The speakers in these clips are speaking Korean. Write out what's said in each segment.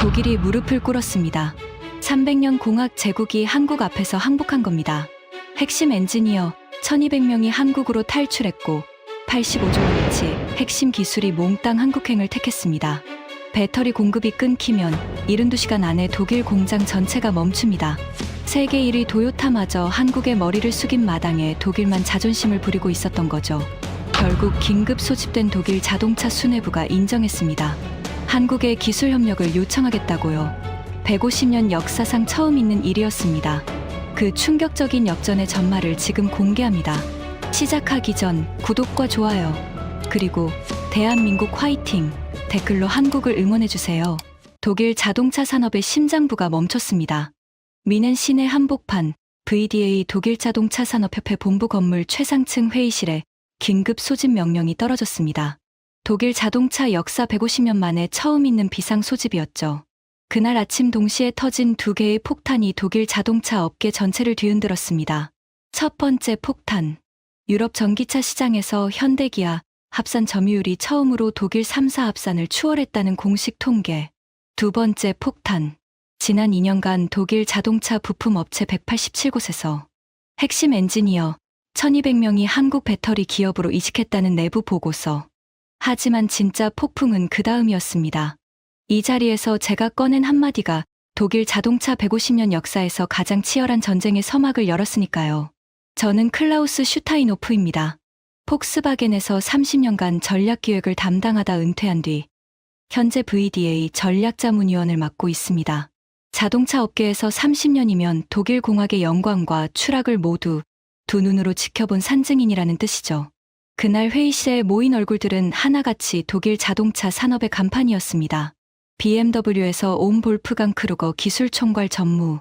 독일이 무릎을 꿇었습니다. 300년 공학 제국이 한국 앞에서 항복한 겁니다. 핵심 엔지니어 1200명이 한국으로 탈출했고 85조 원어치 핵심 기술이 몽땅 한국행을 택했습니다. 배터리 공급이 끊기면 72시간 안에 독일 공장 전체가 멈춥니다. 세계 1위 도요타마저 한국의 머리를 숙인 마당에 독일만 자존심을 부리고 있었던 거죠. 결국 긴급 소집된 독일 자동차 수뇌부가 인정했습니다. 한국의 기술 협력을 요청하겠다고요. 150년 역사상 처음 있는 일이었습니다. 그 충격적인 역전의 전말을 지금 공개합니다. 시작하기 전 구독과 좋아요, 그리고 대한민국 화이팅! 댓글로 한국을 응원해주세요. 독일 자동차 산업의 심장부가 멈췄습니다. 미넨 시내 한복판 VDA 독일 자동차 산업협회 본부 건물 최상층 회의실에 긴급 소집 명령이 떨어졌습니다. 독일 자동차 역사 150년 만에 처음 있는 비상 소집이었죠. 그날 아침 동시에 터진 두 개의 폭탄이 독일 자동차 업계 전체를 뒤흔들었습니다. 첫 번째 폭탄. 유럽 전기차 시장에서 현대기아, 합산 점유율이 처음으로 독일 3사 합산을 추월했다는 공식 통계. 두 번째 폭탄. 지난 2년간 독일 자동차 부품 업체 187곳에서 핵심 엔지니어 1200명이 한국 배터리 기업으로 이직했다는 내부 보고서. 하지만 진짜 폭풍은 그 다음이었습니다. 이 자리에서 제가 꺼낸 한마디가 독일 자동차 150년 역사에서 가장 치열한 전쟁의 서막을 열었으니까요. 저는 클라우스 슈타인호프입니다. 폭스바겐에서 30년간 전략기획을 담당하다 은퇴한 뒤 현재 VDA 전략자문위원을 맡고 있습니다. 자동차 업계에서 30년이면 독일 공학의 영광과 추락을 모두 두 눈으로 지켜본 산증인이라는 뜻이죠. 그날 회의실에 모인 얼굴들은 하나같이 독일 자동차 산업의 간판이었습니다. BMW에서 온 볼프강 크루거 기술총괄 전무.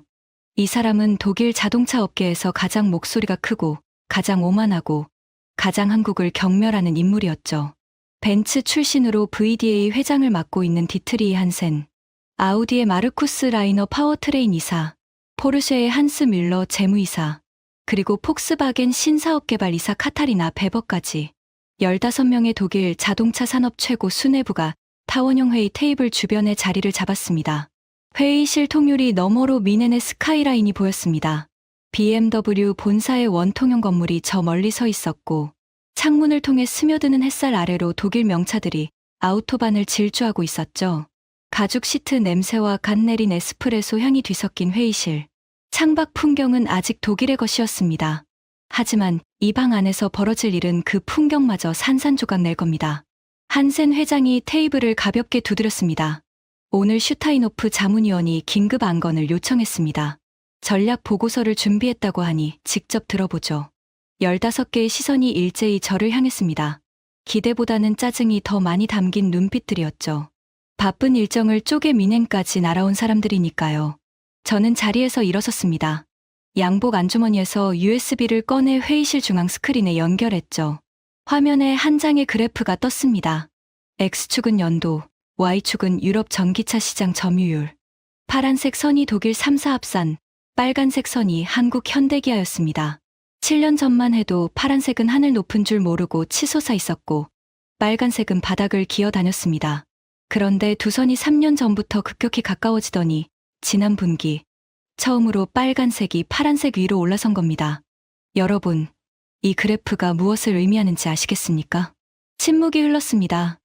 이 사람은 독일 자동차 업계에서 가장 목소리가 크고 가장 오만하고 가장 한국을 경멸하는 인물이었죠. 벤츠 출신으로 VDA 회장을 맡고 있는 디트리히 한센. 아우디의 마르쿠스 라이너 파워트레인 이사. 포르쉐의 한스 뮬러 재무이사. 그리고 폭스바겐 신사업개발이사 카타리나 베버까지 15명의 독일 자동차 산업 최고 수뇌부가 타원형 회의 테이블 주변에 자리를 잡았습니다. 회의실 통유리 너머로 미넨의 스카이라인이 보였습니다. BMW 본사의 원통형 건물이 저 멀리 서 있었고 창문을 통해 스며드는 햇살 아래로 독일 명차들이 아우토반을 질주하고 있었죠. 가죽 시트 냄새와 갓 내린 에스프레소 향이 뒤섞인 회의실. 창밖 풍경은 아직 독일의 것이었습니다. 하지만 이 방 안에서 벌어질 일은 그 풍경마저 산산조각 낼 겁니다. 한센 회장이 테이블을 가볍게 두드렸습니다. 오늘 슈타인호프 자문위원이 긴급 안건을 요청했습니다. 전략 보고서를 준비했다고 하니 직접 들어보죠. 15개의 시선이 일제히 저를 향했습니다. 기대보다는 짜증이 더 많이 담긴 눈빛들이었죠. 바쁜 일정을 쪼개 미넨까지 날아온 사람들이니까요. 저는 자리에서 일어섰습니다. 양복 안주머니에서 USB를 꺼내 회의실 중앙 스크린에 연결했죠. 화면에 한 장의 그래프가 떴습니다. X축은 연도, Y축은 유럽 전기차 시장 점유율. 파란색 선이 독일 3사 합산, 빨간색 선이 한국 현대기아였습니다. 7년 전만 해도 파란색은 하늘 높은 줄 모르고 치솟아 있었고 빨간색은 바닥을 기어 다녔습니다. 그런데 두 선이 3년 전부터 급격히 가까워지더니 지난 분기 처음으로 빨간색이 파란색 위로 올라선 겁니다. 여러분, 이 그래프가 무엇을 의미하는지 아시겠습니까? 침묵이 흘렀습니다.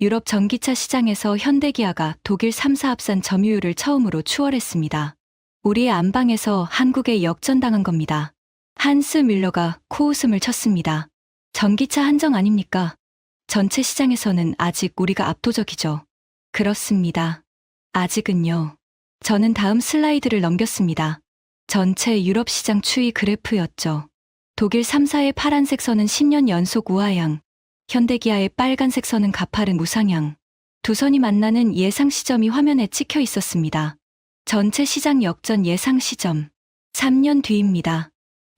유럽 전기차 시장에서 현대기아가 독일 3사 합산 점유율을 처음으로 추월했습니다. 우리의 안방에서 한국에 역전당한 겁니다. 한스 뮬러가 코웃음을 쳤습니다. 전기차 한정 아닙니까? 전체 시장에서는 아직 우리가 압도적이죠. 그렇습니다. 아직은요. 저는 다음 슬라이드를 넘겼습니다. 전체 유럽 시장 추이 그래프였죠. 독일 3사의 파란색 선은 10년 연속 우하향, 현대기아의 빨간색 선은 가파른 우상향. 두 선이 만나는 예상 시점이 화면에 찍혀 있었습니다. 전체 시장 역전 예상 시점. 3년 뒤입니다.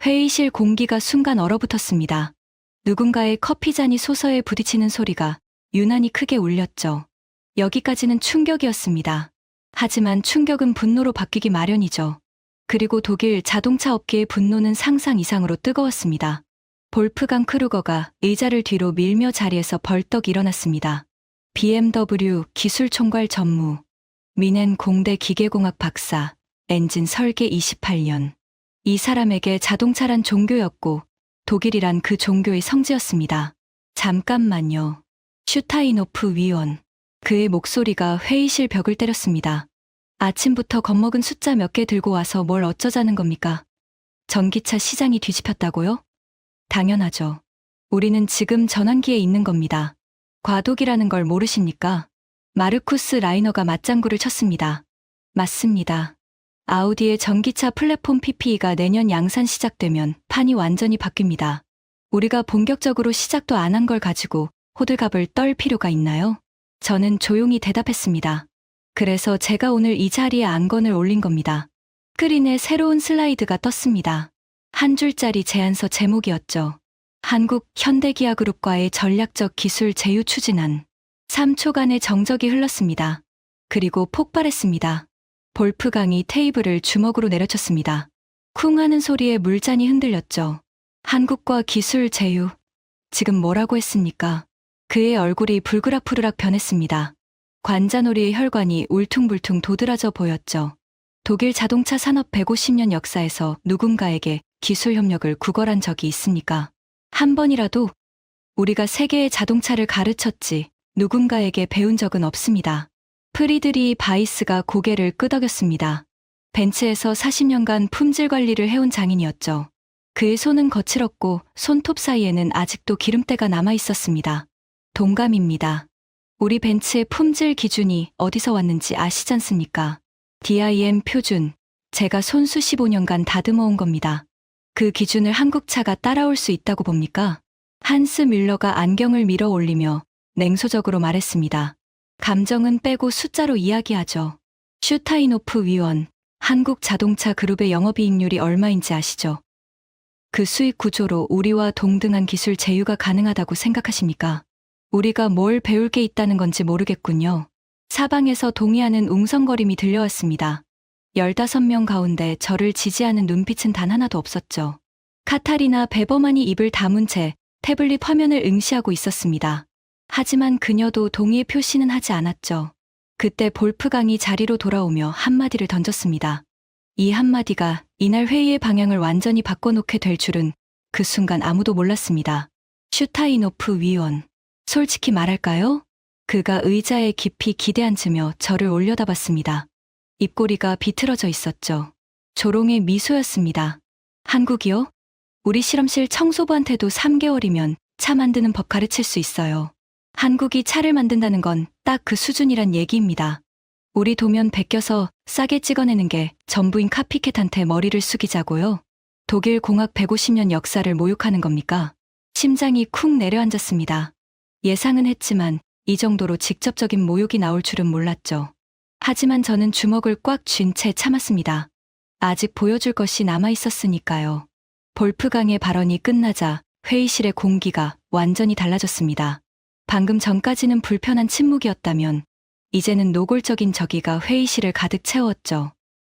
회의실 공기가 순간 얼어붙었습니다. 누군가의 커피잔이 소서에 부딪히는 소리가 유난히 크게 울렸죠. 여기까지는 충격이었습니다. 하지만 충격은 분노로 바뀌기 마련이죠. 그리고 독일 자동차 업계의 분노는 상상 이상으로 뜨거웠습니다. 볼프강 크루거가 의자를 뒤로 밀며 자리에서 벌떡 일어났습니다. BMW 기술총괄 전무. 미넨 공대 기계공학 박사, 엔진 설계 28년. 이 사람에게 자동차란 종교였고 독일이란 그 종교의 성지였습니다. 잠깐만요. 슈타인호프 위원. 그의 목소리가 회의실 벽을 때렸습니다. 아침부터 겁먹은 숫자 몇 개 들고 와서 뭘 어쩌자는 겁니까? 전기차 시장이 뒤집혔다고요? 당연하죠. 우리는 지금 전환기에 있는 겁니다. 과도기라는 걸 모르십니까? 마르쿠스 라이너가 맞장구를 쳤습니다. 맞습니다. 아우디의 전기차 플랫폼 PPE가 내년 양산 시작되면 판이 완전히 바뀝니다. 우리가 본격적으로 시작도 안 한 걸 가지고 호들갑을 떨 필요가 있나요? 저는 조용히 대답했습니다. 그래서 제가 오늘 이 자리에 안건을 올린 겁니다. 스크린에 새로운 슬라이드가 떴습니다. 한 줄짜리 제안서 제목이었죠. 한국 현대기아그룹과의 전략적 기술 제휴 추진안. 3초간의 정적이 흘렀습니다. 그리고 폭발했습니다. 볼프강이 테이블을 주먹으로 내려쳤습니다. 쿵 하는 소리에 물잔이 흔들렸죠. 한국과 기술 제휴. 지금 뭐라고 했습니까? 그의 얼굴이 불그락푸르락 변했습니다. 관자놀이의 혈관이 울퉁불퉁 도드라져 보였죠. 독일 자동차 산업 150년 역사에서 누군가에게 기술 협력을 구걸한 적이 있습니까? 한 번이라도 우리가 세계의 자동차를 가르쳤지 누군가에게 배운 적은 없습니다. 프리드리 바이스가 고개를 끄덕였습니다. 벤츠에서 40년간 품질 관리를 해온 장인이었죠. 그의 손은 거칠었고 손톱 사이에는 아직도 기름때가 남아 있었습니다. 동감입니다. 우리 벤츠의 품질 기준이 어디서 왔는지 아시지 않습니까? DIM 표준. 제가 손수 15년간 다듬어온 겁니다. 그 기준을 한국차가 따라올 수 있다고 봅니까? 한스 뮬러가 안경을 밀어 올리며 냉소적으로 말했습니다. 감정은 빼고 숫자로 이야기하죠. 슈타인호프 위원, 한국 자동차 그룹의 영업이익률이 얼마인지 아시죠? 그 수익 구조로 우리와 동등한 기술 제휴가 가능하다고 생각하십니까? 우리가 뭘 배울 게 있다는 건지 모르겠군요. 사방에서 동의하는 웅성거림이 들려왔습니다. 15명 가운데 저를 지지하는 눈빛은 단 하나도 없었죠. 카타리나 베버만이 입을 다문 채 태블릿 화면을 응시하고 있었습니다. 하지만 그녀도 동의의 표시는 하지 않았죠. 그때 볼프강이 자리로 돌아오며 한마디를 던졌습니다. 이 한마디가 이날 회의의 방향을 완전히 바꿔놓게 될 줄은 그 순간 아무도 몰랐습니다. 슈타인호프 위원. 솔직히 말할까요? 그가 의자에 깊이 기대앉으며 저를 올려다봤습니다. 입꼬리가 비틀어져 있었죠. 조롱의 미소였습니다. 한국이요? 우리 실험실 청소부한테도 3개월이면 차 만드는 법 가르칠 수 있어요. 한국이 차를 만든다는 건 딱 그 수준이란 얘기입니다. 우리 도면 베껴서 싸게 찍어내는 게 전부인 카피캣한테 머리를 숙이자고요? 독일 공학 150년 역사를 모욕하는 겁니까? 심장이 쿵 내려앉았습니다. 예상은 했지만 이 정도로 직접적인 모욕이 나올 줄은 몰랐죠. 하지만 저는 주먹을 꽉 쥔 채 참았습니다. 아직 보여줄 것이 남아 있었으니까요. 볼프강의 발언이 끝나자 회의실의 공기가 완전히 달라졌습니다. 방금 전까지는 불편한 침묵이었다면 이제는 노골적인 저기가 회의실을 가득 채웠죠.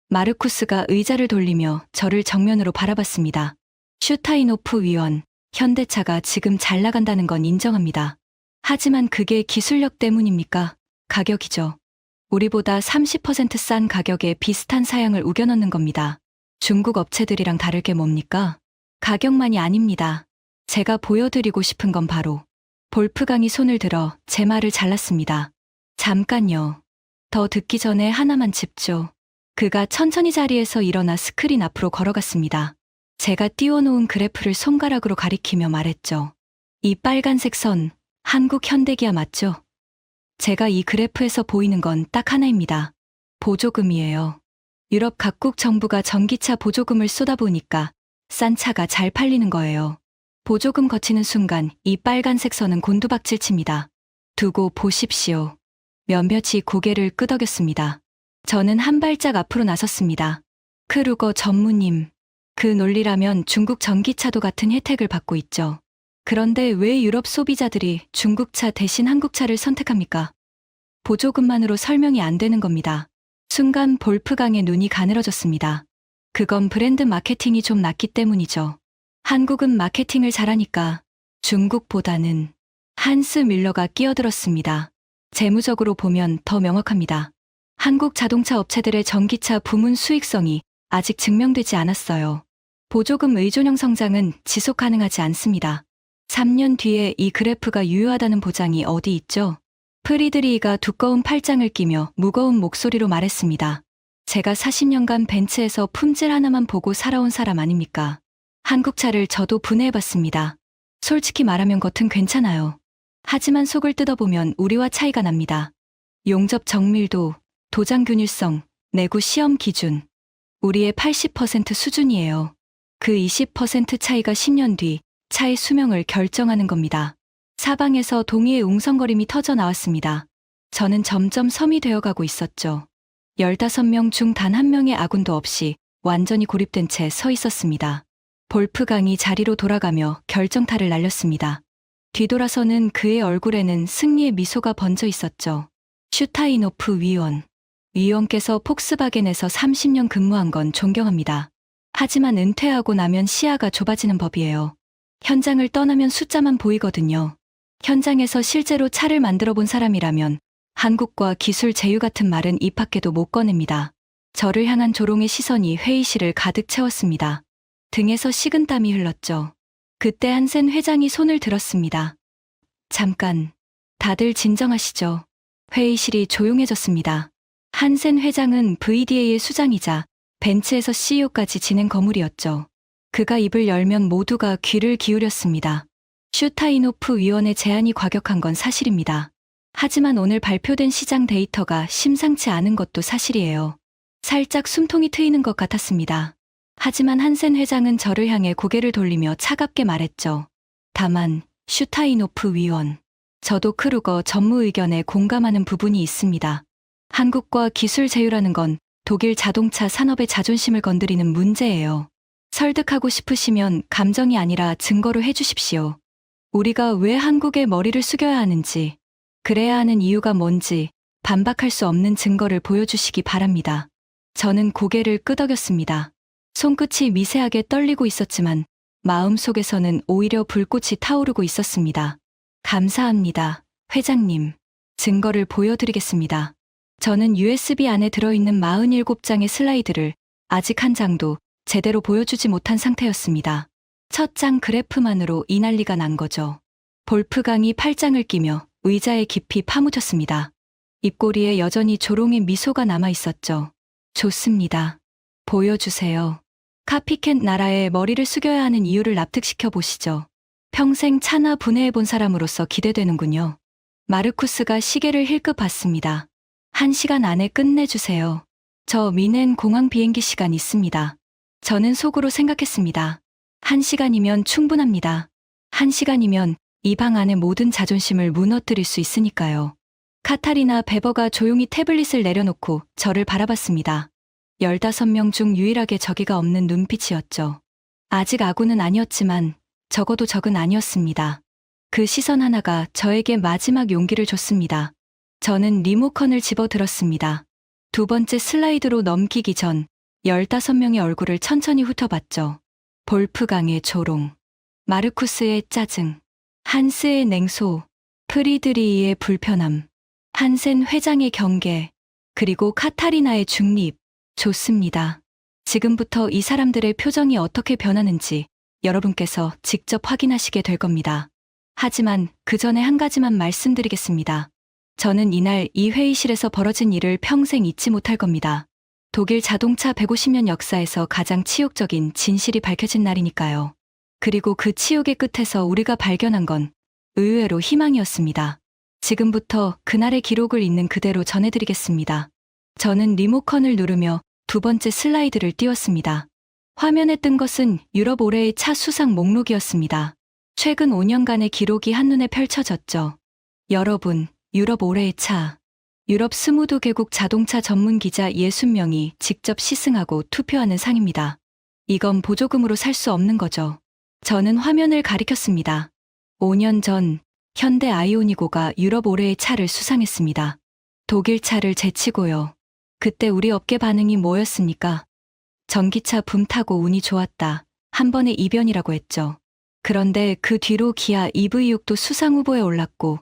마르쿠스가 의자를 돌리며 저를 정면으로 바라봤습니다. 슈타인호프 위원, 현대차가 지금 잘 나간다는 건 인정합니다. 하지만 그게 기술력 때문입니까? 가격이죠. 우리보다 30% 싼 가격에 비슷한 사양을 우겨넣는 겁니다. 중국 업체들이랑 다를 게 뭡니까? 가격만이 아닙니다. 제가 보여드리고 싶은 건 바로 볼프강이 손을 들어 제 말을 잘랐습니다. 잠깐요. 더 듣기 전에 하나만 짚죠. 그가 천천히 자리에서 일어나 스크린 앞으로 걸어갔습니다. 제가 띄워놓은 그래프를 손가락으로 가리키며 말했죠. 이 빨간색 선, 한국 현대기아 맞죠? 제가 이 그래프에서 보이는 건 딱 하나입니다. 보조금이에요. 유럽 각국 정부가 전기차 보조금을 쏟아부으니까 싼 차가 잘 팔리는 거예요. 보조금 거치는 순간 이 빨간색 선은 곤두박질 칩니다. 두고 보십시오. 몇몇이 고개를 끄덕였습니다. 저는 한 발짝 앞으로 나섰습니다. 크루거 전무님, 그 논리라면 중국 전기차도 같은 혜택을 받고 있죠. 그런데 왜 유럽 소비자들이 중국차 대신 한국차를 선택합니까? 보조금만으로 설명이 안 되는 겁니다. 순간 볼프강의 눈이 가늘어졌습니다. 그건 브랜드 마케팅이 좀 낮기 때문이죠. 한국은 마케팅을 잘하니까 중국보다는. 한스 뮬러가 끼어들었습니다. 재무적으로 보면 더 명확합니다. 한국 자동차 업체들의 전기차 부문 수익성이 아직 증명되지 않았어요. 보조금 의존형 성장은 지속 가능하지 않습니다. 3년 뒤에 이 그래프가 유효하다는 보장이 어디 있죠? 프리드리히가 두꺼운 팔짱을 끼며 무거운 목소리로 말했습니다. 제가 40년간 벤츠에서 품질 하나만 보고 살아온 사람 아닙니까? 한국차를 저도 분해해봤습니다. 솔직히 말하면 겉은 괜찮아요. 하지만 속을 뜯어보면 우리와 차이가 납니다. 용접 정밀도, 도장 균일성, 내구 시험 기준. 우리의 80% 수준이에요. 그 20% 차이가 10년 뒤 차의 수명을 결정하는 겁니다. 사방에서 동의의 웅성거림이 터져 나왔습니다. 저는 점점 섬이 되어가고 있었죠. 15명 중 단 한 명의 아군도 없이 완전히 고립된 채 서 있었습니다. 볼프강이 자리로 돌아가며 결정타를 날렸습니다. 뒤돌아서는 그의 얼굴에는 승리의 미소가 번져 있었죠. 슈타이노프 위원께서 폭스바겐에서 30년 근무한 건 존경합니다. 하지만 은퇴하고 나면 시야가 좁아지는 법이에요. 현장을 떠나면 숫자만 보이거든요. 현장에서 실제로 차를 만들어 본 사람이라면 한국과 기술 제휴 같은 말은 입 밖에도 못 꺼냅니다. 저를 향한 조롱의 시선이 회의실을 가득 채웠습니다. 등에서 식은땀이 흘렀죠. 그때 한센 회장이 손을 들었습니다. 잠깐, 다들 진정하시죠. 회의실이 조용해졌습니다. 한센 회장은 VDA의 수장이자 벤츠에서 CEO까지 지낸 거물이었죠. 그가 입을 열면 모두가 귀를 기울였습니다. 슈타이노프 위원의 제안이 과격한 건 사실입니다. 하지만 오늘 발표된 시장 데이터가 심상치 않은 것도 사실이에요. 살짝 숨통이 트이는 것 같았습니다. 하지만 한센 회장은 저를 향해 고개를 돌리며 차갑게 말했죠. 다만, 슈타이노프 위원. 저도 크루거 전무 의견에 공감하는 부분이 있습니다. 한국과 기술 제휴라는 건 독일 자동차 산업의 자존심을 건드리는 문제예요. 설득하고 싶으시면 감정이 아니라 증거로 해주십시오. 우리가 왜 한국에 머리를 숙여야 하는지, 그래야 하는 이유가 뭔지 반박할 수 없는 증거를 보여주시기 바랍니다. 저는 고개를 끄덕였습니다. 손끝이 미세하게 떨리고 있었지만 마음속에서는 오히려 불꽃이 타오르고 있었습니다. 감사합니다, 회장님. 증거를 보여드리겠습니다. 저는 USB 안에 들어있는 47장의 슬라이드를 아직 한 장도 제대로 보여주지 못한 상태였습니다. 첫 장 그래프만으로 이 난리가 난 거죠. 볼프강이 팔짱을 끼며 의자에 깊이 파묻혔습니다. 입꼬리에 여전히 조롱의 미소가 남아 있었죠. 좋습니다. 보여주세요. 카피캣 나라에 머리를 숙여야 하는 이유를 납득시켜 보시죠. 평생 차나 분해해본 사람으로서 기대되는군요. 마르쿠스가 시계를 힐끗 봤습니다. 1시간 안에 끝내주세요. 저 미넨 공항 비행기 시간 있습니다. 저는 속으로 생각했습니다. 1시간이면 충분합니다. 1시간이면 이 방 안의 모든 자존심을 무너뜨릴 수 있으니까요. 카타리나 베버가 조용히 태블릿을 내려놓고 저를 바라봤습니다. 15명 중 유일하게 저기가 없는 눈빛이었죠. 아직 아군은 아니었지만 적어도 적은 아니었습니다. 그 시선 하나가 저에게 마지막 용기를 줬습니다. 저는 리모컨을 집어들었습니다. 두 번째 슬라이드로 넘기기 전 15명의 얼굴을 천천히 훑어봤죠. 볼프강의 조롱, 마르쿠스의 짜증, 한스의 냉소, 프리드리히의 불편함, 한센 회장의 경계, 그리고 카타리나의 중립. 좋습니다. 지금부터 이 사람들의 표정이 어떻게 변하는지 여러분께서 직접 확인하시게 될 겁니다. 하지만 그 전에 한 가지만 말씀드리겠습니다. 저는 이날 이 회의실에서 벌어진 일을 평생 잊지 못할 겁니다. 독일 자동차 150년 역사에서 가장 치욕적인 진실이 밝혀진 날이니까요. 그리고 그 치욕의 끝에서 우리가 발견한 건 의외로 희망이었습니다. 지금부터 그날의 기록을 있는 그대로 전해드리겠습니다. 저는 리모컨을 누르며 두 번째 슬라이드를 띄웠습니다. 화면에 뜬 것은 유럽 올해의 차 수상 목록이었습니다. 최근 5년간의 기록이 한눈에 펼쳐졌죠. 여러분, 유럽 올해의 차. 유럽 22개국 자동차 전문 기자 60명이 직접 시승하고 투표하는 상입니다. 이건 보조금으로 살 수 없는 거죠. 저는 화면을 가리켰습니다. 5년 전 현대 아이오니고가 유럽 올해의 차를 수상했습니다. 독일 차를 제치고요. 그때 우리 업계 반응이 뭐였습니까? 전기차 붐 타고 운이 좋았다. 한 번의 이변이라고 했죠. 그런데 그 뒤로 기아 EV6도 수상 후보에 올랐고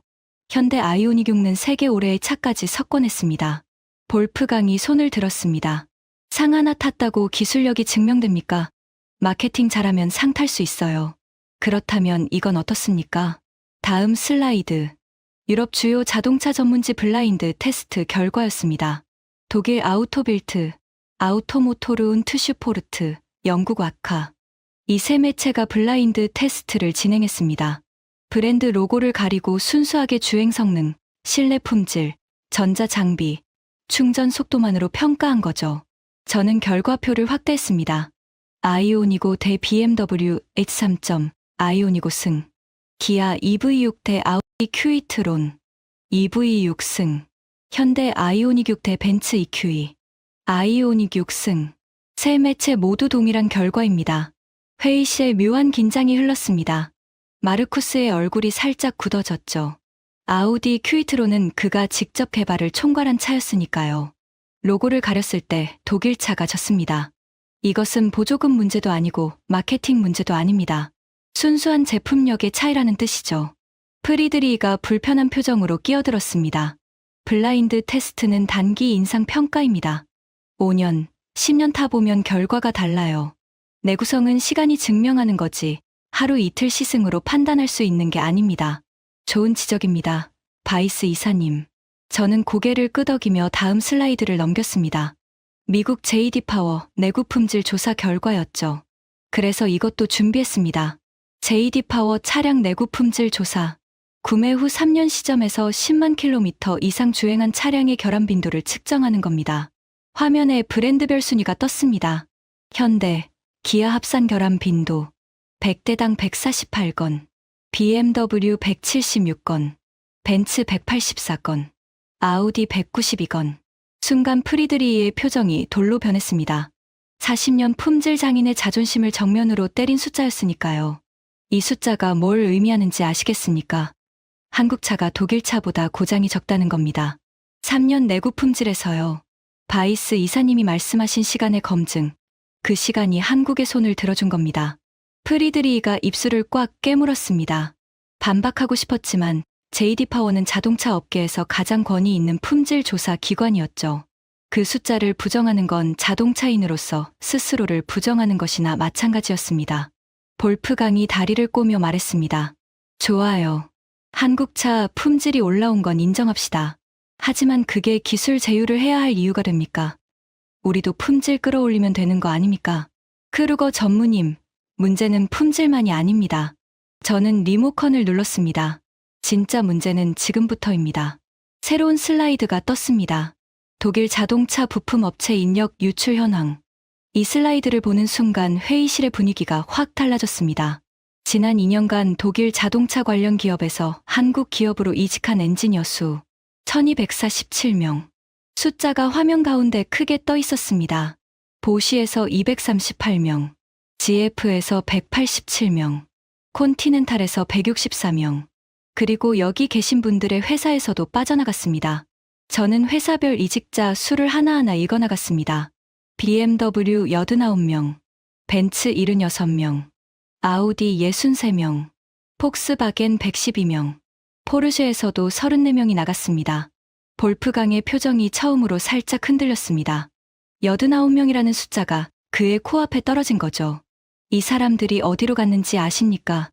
현대 아이오닉 6는 세계 올해의 차까지 석권했습니다. 볼프강이 손을 들었습니다. 상 하나 탔다고 기술력이 증명됩니까? 마케팅 잘하면 상 탈 수 있어요. 그렇다면 이건 어떻습니까? 다음 슬라이드. 유럽 주요 자동차 전문지 블라인드 테스트 결과였습니다. 독일 아우토빌트, 아우토모토르 운트 슈포르트, 영국 아카. 이 세 매체가 블라인드 테스트를 진행했습니다. 브랜드 로고를 가리고 순수하게 주행 성능, 실내 품질, 전자 장비, 충전 속도만으로 평가한 거죠. 저는 결과표를 확대했습니다. 아이오니고 대 BMW H3. 아이오니고 승. 기아 EV6 대 아우디 Q2트론. EV6 승. 현대 아이오닉 6 대 벤츠 EQE. 아이오닉 6 승. 세 매체 모두 동일한 결과입니다. 회의실에 묘한 긴장이 흘렀습니다. 마르쿠스의 얼굴이 살짝 굳어졌죠. 아우디 Q2트론은 그가 직접 개발을 총괄한 차였으니까요. 로고를 가렸을 때 독일 차가 졌습니다. 이것은 보조금 문제도 아니고 마케팅 문제도 아닙니다. 순수한 제품력의 차이라는 뜻이죠. 프리드리히가 불편한 표정으로 끼어들었습니다. 블라인드 테스트는 단기 인상 평가입니다. 5년, 10년 타보면 결과가 달라요. 내구성은 시간이 증명하는 거지 하루 이틀 시승으로 판단할 수 있는 게 아닙니다. 좋은 지적입니다. 바이스 이사님. 저는 고개를 끄덕이며 다음 슬라이드를 넘겼습니다. 미국 JD 파워 내구 품질 조사 결과였죠. 그래서 이것도 준비했습니다. JD 파워 차량 내구 품질 조사. 구매 후 3년 시점에서 10만 킬로미터 이상 주행한 차량의 결함 빈도를 측정하는 겁니다. 화면에 브랜드별 순위가 떴습니다. 현대, 기아 합산 결함 빈도 100대당 148건, BMW 176건, 벤츠 184건, 아우디 192건. 순간 프리드리히의 표정이 돌로 변했습니다. 40년 품질 장인의 자존심을 정면으로 때린 숫자였으니까요. 이 숫자가 뭘 의미하는지 아시겠습니까? 한국 차가 독일 차보다 고장이 적다는 겁니다. 3년 내구 품질에서요. 바이스 이사님이 말씀하신 시간의 검증. 그 시간이 한국의 손을 들어준 겁니다. 프리드리히가 입술을 꽉 깨물었습니다. 반박하고 싶었지만 JD 파워는 자동차 업계에서 가장 권위 있는 품질 조사 기관이었죠. 그 숫자를 부정하는 건 자동차인으로서 스스로를 부정하는 것이나 마찬가지였습니다. 볼프강이 다리를 꼬며 말했습니다. 좋아요. 한국차 품질이 올라온 건 인정합시다. 하지만 그게 기술 제휴를 해야 할 이유가 됩니까? 우리도 품질 끌어올리면 되는 거 아닙니까? 크루거 전무님, 문제는 품질만이 아닙니다. 저는 리모컨을 눌렀습니다. 진짜 문제는 지금부터입니다. 새로운 슬라이드가 떴습니다. 독일 자동차 부품 업체 인력 유출 현황. 이 슬라이드를 보는 순간 회의실의 분위기가 확 달라졌습니다. 지난 2년간 독일 자동차 관련 기업에서 한국 기업으로 이직한 엔지니어 수 1247명. 숫자가 화면 가운데 크게 떠 있었습니다. 보시에서 238명, GF에서 187명, 콘티넨탈에서 164명, 그리고 여기 계신 분들의 회사에서도 빠져나갔습니다. 저는 회사별 이직자 수를 하나하나 읽어나갔습니다. BMW 89명, 벤츠 76명, 아우디 63명, 폭스바겐 112명, 포르쉐에서도 34명이 나갔습니다. 볼프강의 표정이 처음으로 살짝 흔들렸습니다. 89명이라는 숫자가 그의 코앞에 떨어진 거죠. 이 사람들이 어디로 갔는지 아십니까?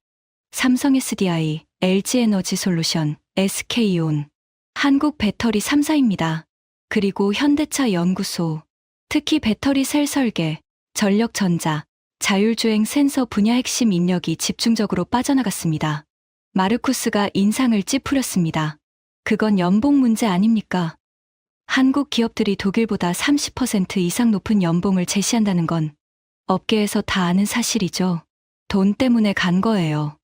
삼성 SDI, LG에너지 솔루션, SK온, 한국 배터리 3사입니다. 그리고 현대차 연구소, 특히 배터리 셀 설계, 전력전자, 자율주행 센서 분야 핵심 인력이 집중적으로 빠져나갔습니다. 마르쿠스가 인상을 찌푸렸습니다. 그건 연봉 문제 아닙니까? 한국 기업들이 독일보다 30% 이상 높은 연봉을 제시한다는 건 업계에서 다 아는 사실이죠. 돈 때문에 간 거예요.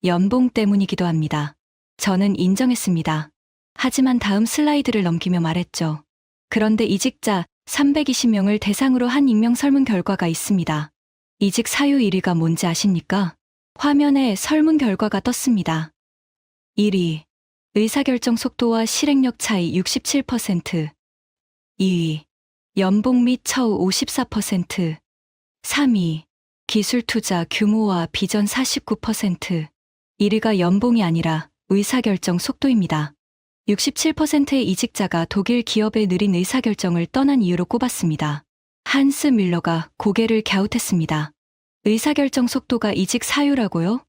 연봉 때문이기도 합니다. 저는 인정했습니다. 하지만 다음 슬라이드를 넘기며 말했죠. 그런데 이직자 320명을 대상으로 한 익명 설문 결과가 있습니다. 이직 사유 1위가 뭔지 아십니까? 화면에 설문 결과가 떴습니다. 1위. 의사결정 속도와 실행력 차이 67%. 2위. 연봉 및 처우 54%. 3위. 기술 투자 규모와 비전 49%. 1위가 연봉이 아니라 의사결정 속도입니다. 67%의 이직자가 독일 기업의 느린 의사결정을 떠난 이유로 꼽았습니다. 한스 밀러가 고개를 갸웃했습니다. 의사결정 속도가 이직 사유라고요?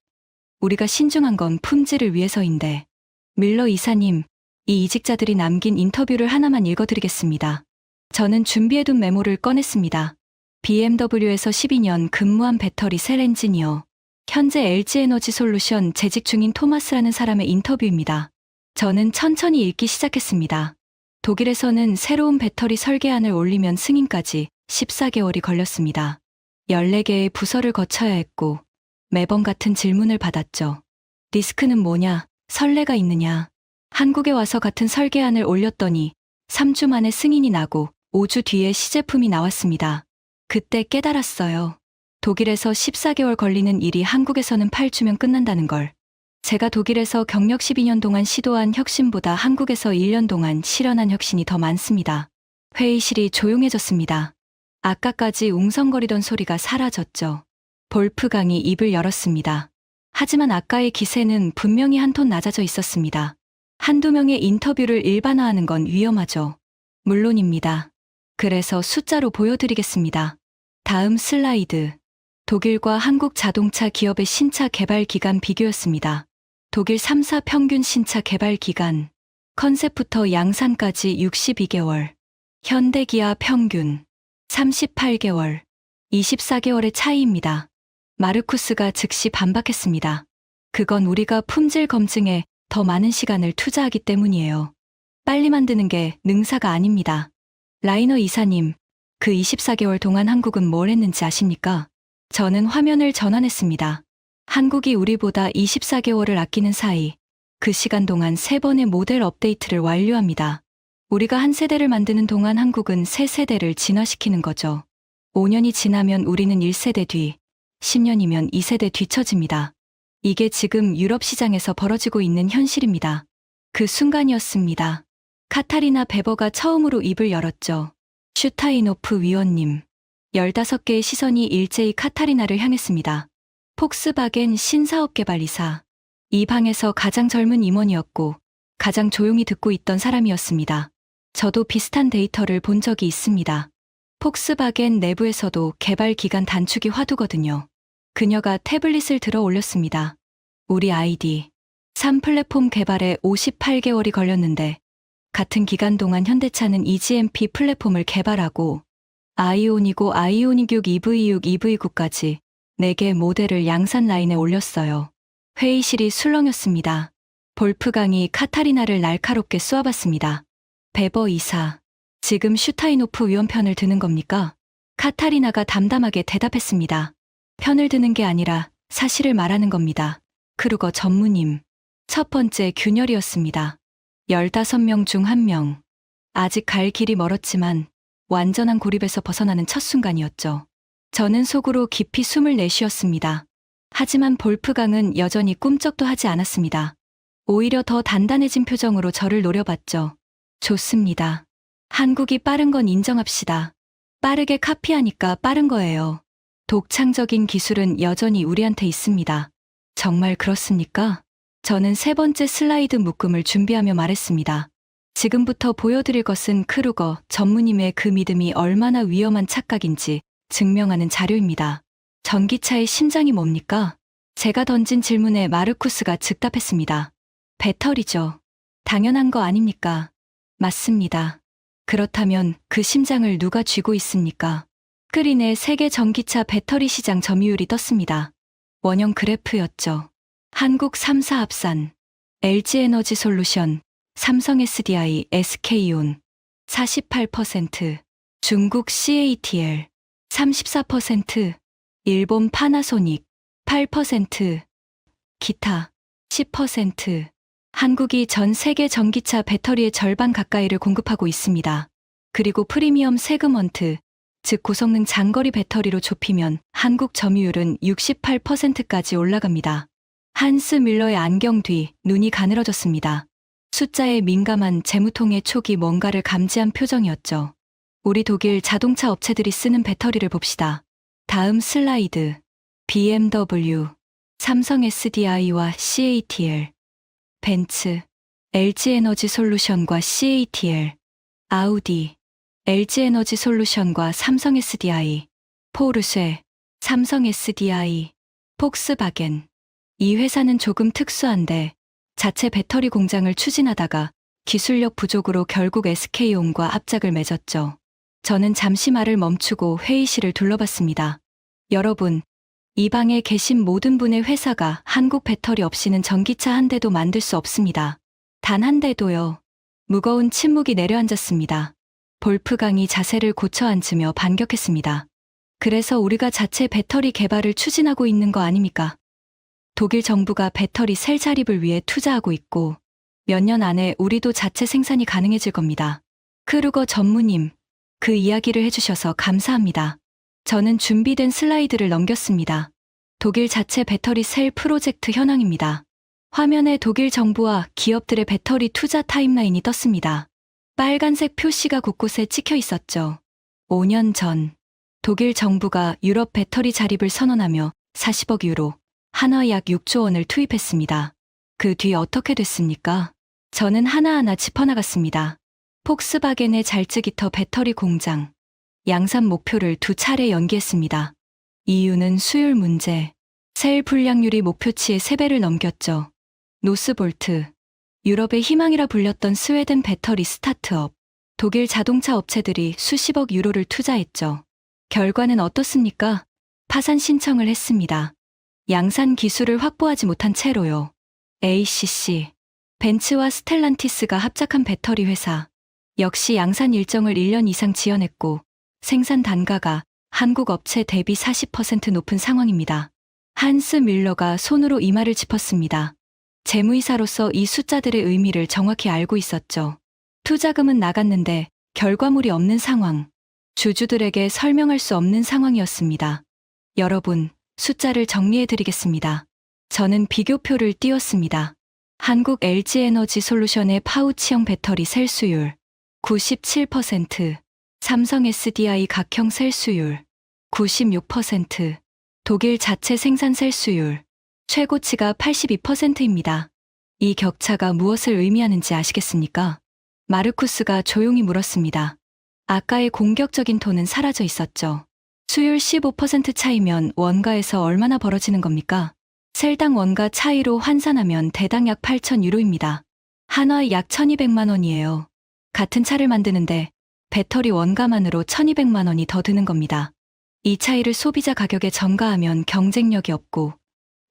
우리가 신중한 건 품질을 위해서인데. 밀러 이사님, 이 이직자들이 남긴 인터뷰를 하나만 읽어드리겠습니다. 저는 준비해둔 메모를 꺼냈습니다. BMW에서 12년 근무한 배터리 셀 엔지니어, 현재 LG에너지솔루션 재직 중인 토마스라는 사람의 인터뷰입니다. 저는 천천히 읽기 시작했습니다. 독일에서는 새로운 배터리 설계안을 올리면 승인까지 14개월이 걸렸습니다. 14개의 부서를 거쳐야 했고 매번 같은 질문을 받았죠. 리스크는 뭐냐? 선례가 있느냐? 한국에 와서 같은 설계안을 올렸더니 3주 만에 승인이 나고 5주 뒤에 시제품이 나왔습니다. 그때 깨달았어요. 독일에서 14개월 걸리는 일이 한국에서는 8주면 끝난다는 걸. 제가 독일에서 경력 12년 동안 시도한 혁신보다 한국에서 1년 동안 실현한 혁신이 더 많습니다. 회의실이 조용해졌습니다. 아까까지 웅성거리던 소리가 사라졌죠. 볼프강이 입을 열었습니다. 하지만 아까의 기세는 분명히 한 톤 낮아져 있었습니다. 한두 명의 인터뷰를 일반화하는 건 위험하죠. 물론입니다. 그래서 숫자로 보여드리겠습니다. 다음 슬라이드. 독일과 한국 자동차 기업의 신차 개발 기간 비교였습니다. 독일 3사 평균 신차 개발 기간. 컨셉부터 양산까지 62개월. 현대기아 평균 38개월. 24개월의 차이입니다. 마르쿠스가 즉시 반박했습니다. 그건 우리가 품질 검증에 더 많은 시간을 투자하기 때문이에요. 빨리 만드는 게 능사가 아닙니다. 라이너 이사님, 그 24개월 동안 한국은 뭘 했는지 아십니까? 저는 화면을 전환했습니다. 한국이 우리보다 24개월을 아끼는 사이, 그 시간 동안 3번의 모델 업데이트를 완료합니다. 우리가 한 세대를 만드는 동안 한국은 3세대를 진화시키는 거죠. 5년이 지나면 우리는 1세대 뒤, 10년이면 2세대 뒤처집니다. 이게 지금 유럽 시장에서 벌어지고 있는 현실입니다. 그 순간이었습니다. 카타리나 베버가 처음으로 입을 열었죠. 슈타인호프 위원님. 15개의 시선이 일제히 카타리나를 향했습니다. 폭스바겐 신사업개발이사. 이 방에서 가장 젊은 임원이었고 가장 조용히 듣고 있던 사람이었습니다. 저도 비슷한 데이터를 본 적이 있습니다. 폭스바겐 내부에서도 개발 기간 단축이 화두거든요. 그녀가 태블릿을 들어 올렸습니다. 우리 아이디 3 플랫폼 개발에 58개월이 걸렸는데 같은 기간 동안 현대차는 eGMP 플랫폼을 개발하고 아이오닉5, 아이오닉6, EV6, EV9까지 4개 모델을 양산 라인에 올렸어요. 회의실이 술렁였습니다. 볼프강이 카타리나를 날카롭게 쏘아봤습니다. 베버 이사, 지금 슈타인호프 위원 편을 드는 겁니까? 카타리나가 담담하게 대답했습니다. 편을 드는 게 아니라 사실을 말하는 겁니다. 크루거 전무님. 첫 번째 균열이었습니다. 15명 중 1명. 아직 갈 길이 멀었지만 완전한 고립에서 벗어나는 첫 순간이었죠. 저는 속으로 깊이 숨을 내쉬었습니다. 하지만 볼프강은 여전히 꿈쩍도 하지 않았습니다. 오히려 더 단단해진 표정으로 저를 노려봤죠. 좋습니다. 한국이 빠른 건 인정합시다. 빠르게 카피하니까 빠른 거예요. 독창적인 기술은 여전히 우리한테 있습니다. 정말 그렇습니까? 저는 3번째 슬라이드 묶음을 준비하며 말했습니다. 지금부터 보여드릴 것은 크루거 전무님의 그 믿음이 얼마나 위험한 착각인지 증명하는 자료입니다. 전기차의 심장이 뭡니까? 제가 던진 질문에 마르쿠스가 즉답했습니다. 배터리죠. 당연한 거 아닙니까? 맞습니다. 그렇다면 그 심장을 누가 쥐고 있습니까? 스크린에 세계 전기차 배터리 시장 점유율이 떴습니다. 원형 그래프였죠. 한국 3사 합산, LG에너지솔루션, 삼성 SDI, SK온 48%, 중국 CATL 34%, 일본 파나소닉 8%, 기타 10%. 한국이 전 세계 전기차 배터리의 절반 가까이를 공급하고 있습니다. 그리고 프리미엄 세그먼트, 즉 고성능 장거리 배터리로 좁히면 한국 점유율은 68%까지 올라갑니다. 한스 밀러의 안경 뒤 눈이 가늘어졌습니다. 숫자에 민감한 재무통의 촉이 뭔가를 감지한 표정이었죠. 우리 독일 자동차 업체들이 쓰는 배터리를 봅시다. 다음 슬라이드. BMW, 삼성 SDI와 CATL, 벤츠, LG에너지솔루션과 CATL, 아우디, LG에너지솔루션과 삼성 SDI, 포르쉐, 삼성 SDI, 폭스바겐. 이 회사는 조금 특수한데 자체 배터리 공장을 추진하다가 기술력 부족으로 결국 SK온과 합작을 맺었죠. 저는 잠시 말을 멈추고 회의실을 둘러봤습니다. 여러분, 이 방에 계신 모든 분의 회사가 한국 배터리 없이는 전기차 한 대도 만들 수 없습니다. 단 한 대도요. 무거운 침묵이 내려앉았습니다. 볼프강이 자세를 고쳐 앉으며 반격했습니다. 그래서 우리가 자체 배터리 개발을 추진하고 있는 거 아닙니까? 독일 정부가 배터리 셀 자립을 위해 투자하고 있고 몇 년 안에 우리도 자체 생산이 가능해질 겁니다. 크루거 전무님, 그 이야기를 해주셔서 감사합니다. 저는 준비된 슬라이드를 넘겼습니다. 독일 자체 배터리 셀 프로젝트 현황입니다. 화면에 독일 정부와 기업들의 배터리 투자 타임라인이 떴습니다. 빨간색 표시가 곳곳에 찍혀 있었죠. 5년 전, 독일 정부가 유럽 배터리 자립을 선언하며 40억 유로, 한화 약 6조 원을 투입했습니다. 그 뒤 어떻게 됐습니까? 저는 하나하나 짚어나갔습니다. 폭스바겐의 잘츠기터 배터리 공장, 양산 목표를 2차례 연기했습니다. 이유는 수율 문제, 셀 불량률이 목표치의 3배를 넘겼죠. 노스볼트, 유럽의 희망이라 불렸던 스웨덴 배터리 스타트업, 독일 자동차 업체들이 수십억 유로를 투자했죠. 결과는 어떻습니까? 파산 신청을 했습니다. 양산 기술을 확보하지 못한 채로요. ACC, 벤츠와 스텔란티스가 합작한 배터리 회사, 역시 양산 일정을 1년 이상 지연했고 생산 단가가 한국 업체 대비 40% 높은 상황입니다. 한스 밀러가 손으로 이마를 짚었습니다. 재무이사로서 이 숫자들의 의미를 정확히 알고 있었죠. 투자금은 나갔는데 결과물이 없는 상황. 주주들에게 설명할 수 없는 상황이었습니다. 여러분, 숫자를 정리해드리겠습니다. 저는 비교표를 띄웠습니다. 한국 LG에너지솔루션의 파우치형 배터리 셀 수율 97%, 삼성 SDI 각형 셀 수율 96%, 독일 자체 생산 셀 수율 최고치가 82%입니다. 이 격차가 무엇을 의미하는지 아시겠습니까? 마르쿠스가 조용히 물었습니다. 아까의 공격적인 톤은 사라져 있었죠. 수율 15% 차이면 원가에서 얼마나 벌어지는 겁니까? 셀당 원가 차이로 환산하면 대당 약 8,000유로입니다. 한화 약 1,200만 원이에요. 같은 차를 만드는데 배터리 원가만으로 1,200만 원이 더 드는 겁니다. 이 차이를 소비자 가격에 전가하면 경쟁력이 없고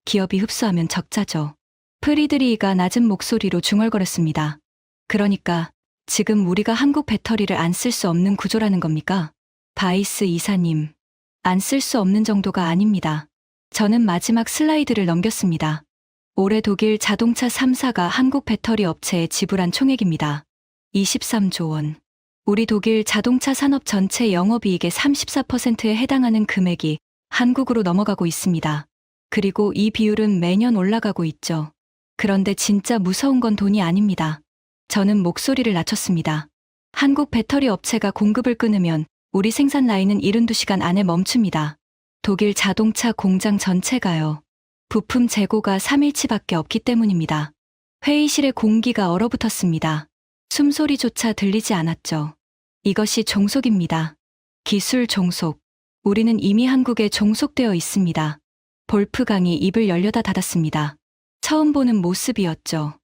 기업이 흡수하면 적자죠. 프리드리히가 낮은 목소리로 중얼거렸습니다. 그러니까 지금 우리가 한국 배터리를 안 쓸 수 없는 구조라는 겁니까? 바이스 이사님, 안 쓸 수 없는 정도가 아닙니다. 저는 마지막 슬라이드를 넘겼습니다. 올해 독일 자동차 3사가 한국 배터리 업체에 지불한 총액입니다. 23조 원. 우리 독일 자동차 산업 전체 영업이익의 34%에 해당하는 금액이 한국으로 넘어가고 있습니다. 그리고 이 비율은 매년 올라가고 있죠. 그런데 진짜 무서운 건 돈이 아닙니다. 저는 목소리를 낮췄습니다. 한국 배터리 업체가 공급을 끊으면 우리 생산 라인은 72시간 안에 멈춥니다. 독일 자동차 공장 전체가요. 부품 재고가 3일치밖에 없기 때문입니다. 회의실의 공기가 얼어붙었습니다. 숨소리조차 들리지 않았죠. 이것이 종속입니다. 기술 종속. 우리는 이미 한국에 종속되어 있습니다. 볼프강이 입을 열려다 닫았습니다. 처음 보는 모습이었죠.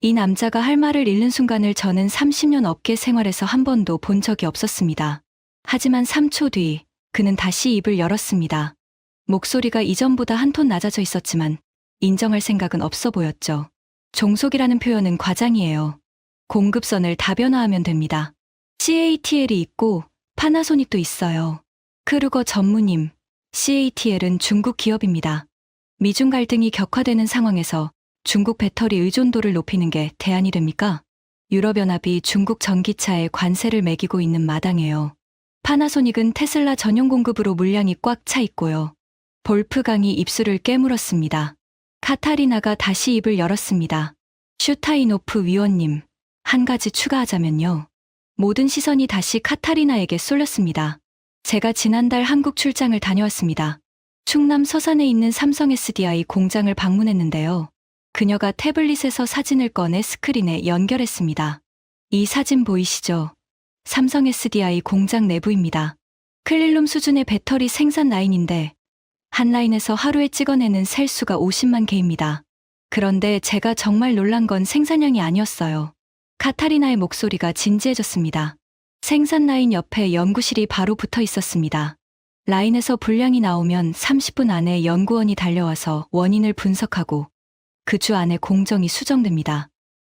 이 남자가 할 말을 잃는 순간을 저는 30년 업계 생활에서 한 번도 본 적이 없었습니다. 하지만 3초 뒤 그는 다시 입을 열었습니다. 목소리가 이전보다 한 톤 낮아져 있었지만 인정할 생각은 없어 보였죠. 종속이라는 표현은 과장이에요. 공급선을 다변화하면 됩니다. CATL이 있고 파나소닉도 있어요. 크루거 전무님, CATL은 중국 기업입니다. 미중 갈등이 격화되는 상황에서 중국 배터리 의존도를 높이는 게 대안이 됩니까? 유럽연합이 중국 전기차에 관세를 매기고 있는 마당에요. 파나소닉은 테슬라 전용 공급으로 물량이 꽉 차 있고요. 볼프강이 입술을 깨물었습니다. 카타리나가 다시 입을 열었습니다. 슈타이노프 위원님, 한 가지 추가하자면요. 모든 시선이 다시 카타리나에게 쏠렸습니다. 제가 지난달 한국 출장을 다녀왔습니다. 충남 서산에 있는 삼성 SDI 공장을 방문했는데요. 그녀가 태블릿에서 사진을 꺼내 스크린에 연결했습니다. 이 사진 보이시죠? 삼성 SDI 공장 내부입니다. 클릴룸 수준의 배터리 생산 라인인데 한 라인에서 하루에 찍어내는 셀 수가 50만 개입니다. 그런데 제가 정말 놀란 건 생산량이 아니었어요. 카타리나의 목소리가 진지해졌습니다. 생산 라인 옆에 연구실이 바로 붙어 있었습니다. 라인에서 불량이 나오면 30분 안에 연구원이 달려와서 원인을 분석하고 그 주 안에 공정이 수정됩니다.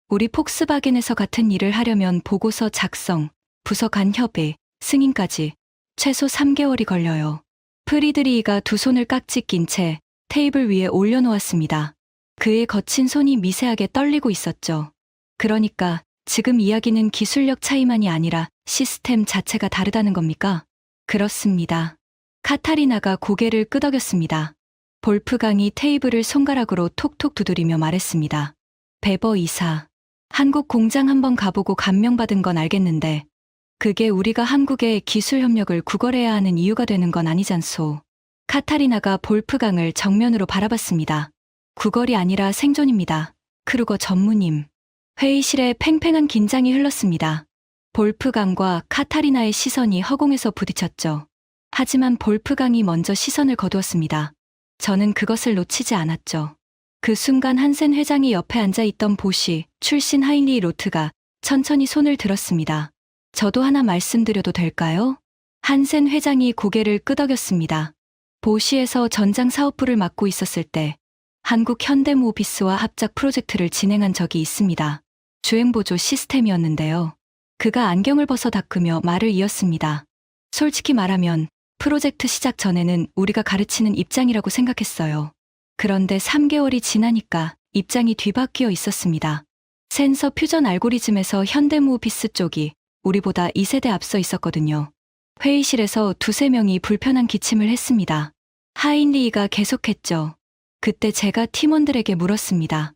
우리 폭스바겐에서 같은 일을 하려면 보고서 작성, 부서 간 협의, 승인까지 최소 3개월이 걸려요. 프리드리히가 두 손을 깍지 낀 채 테이블 위에 올려놓았습니다. 그의 거친 손이 미세하게 떨리고 있었죠. 그러니까 지금 이야기는 기술력 차이만이 아니라 시스템 자체가 다르다는 겁니까? 그렇습니다. 카타리나가 고개를 끄덕였습니다. 볼프강이 테이블을 손가락으로 톡톡 두드리며 말했습니다. 베버 이사, 한국 공장 한번 가보고 감명받은 건 알겠는데 그게 우리가 한국의 기술 협력을 구걸해야 하는 이유가 되는 건 아니잖소. 카타리나가 볼프강을 정면으로 바라봤습니다. 구걸이 아니라 생존입니다. 크루거 전무님. 회의실에 팽팽한 긴장이 흘렀습니다. 볼프강과 카타리나의 시선이 허공에서 부딪혔죠. 하지만 볼프강이 먼저 시선을 거두었습니다. 저는 그것을 놓치지 않았죠. 그 순간 한센 회장이 옆에 앉아있던 보시 출신 하인리 로트가 천천히 손을 들었습니다. 저도 하나 말씀드려도 될까요? 한센 회장이 고개를 끄덕였습니다. 보시에서 전장 사업부를 맡고 있었을 때 한국 현대모비스와 합작 프로젝트를 진행한 적이 있습니다. 주행보조 시스템이었는데요. 그가 안경을 벗어 닦으며 말을 이었습니다. 솔직히 말하면 프로젝트 시작 전에는 우리가 가르치는 입장이라고 생각했어요. 그런데 3개월이 지나니까 입장이 뒤바뀌어 있었습니다. 센서 퓨전 알고리즘에서 현대모비스 쪽이 우리보다 2세대 앞서 있었거든요. 회의실에서 두세 명이 불편한 기침을 했습니다. 하인리히가 계속했죠. 그때 제가 팀원들에게 물었습니다.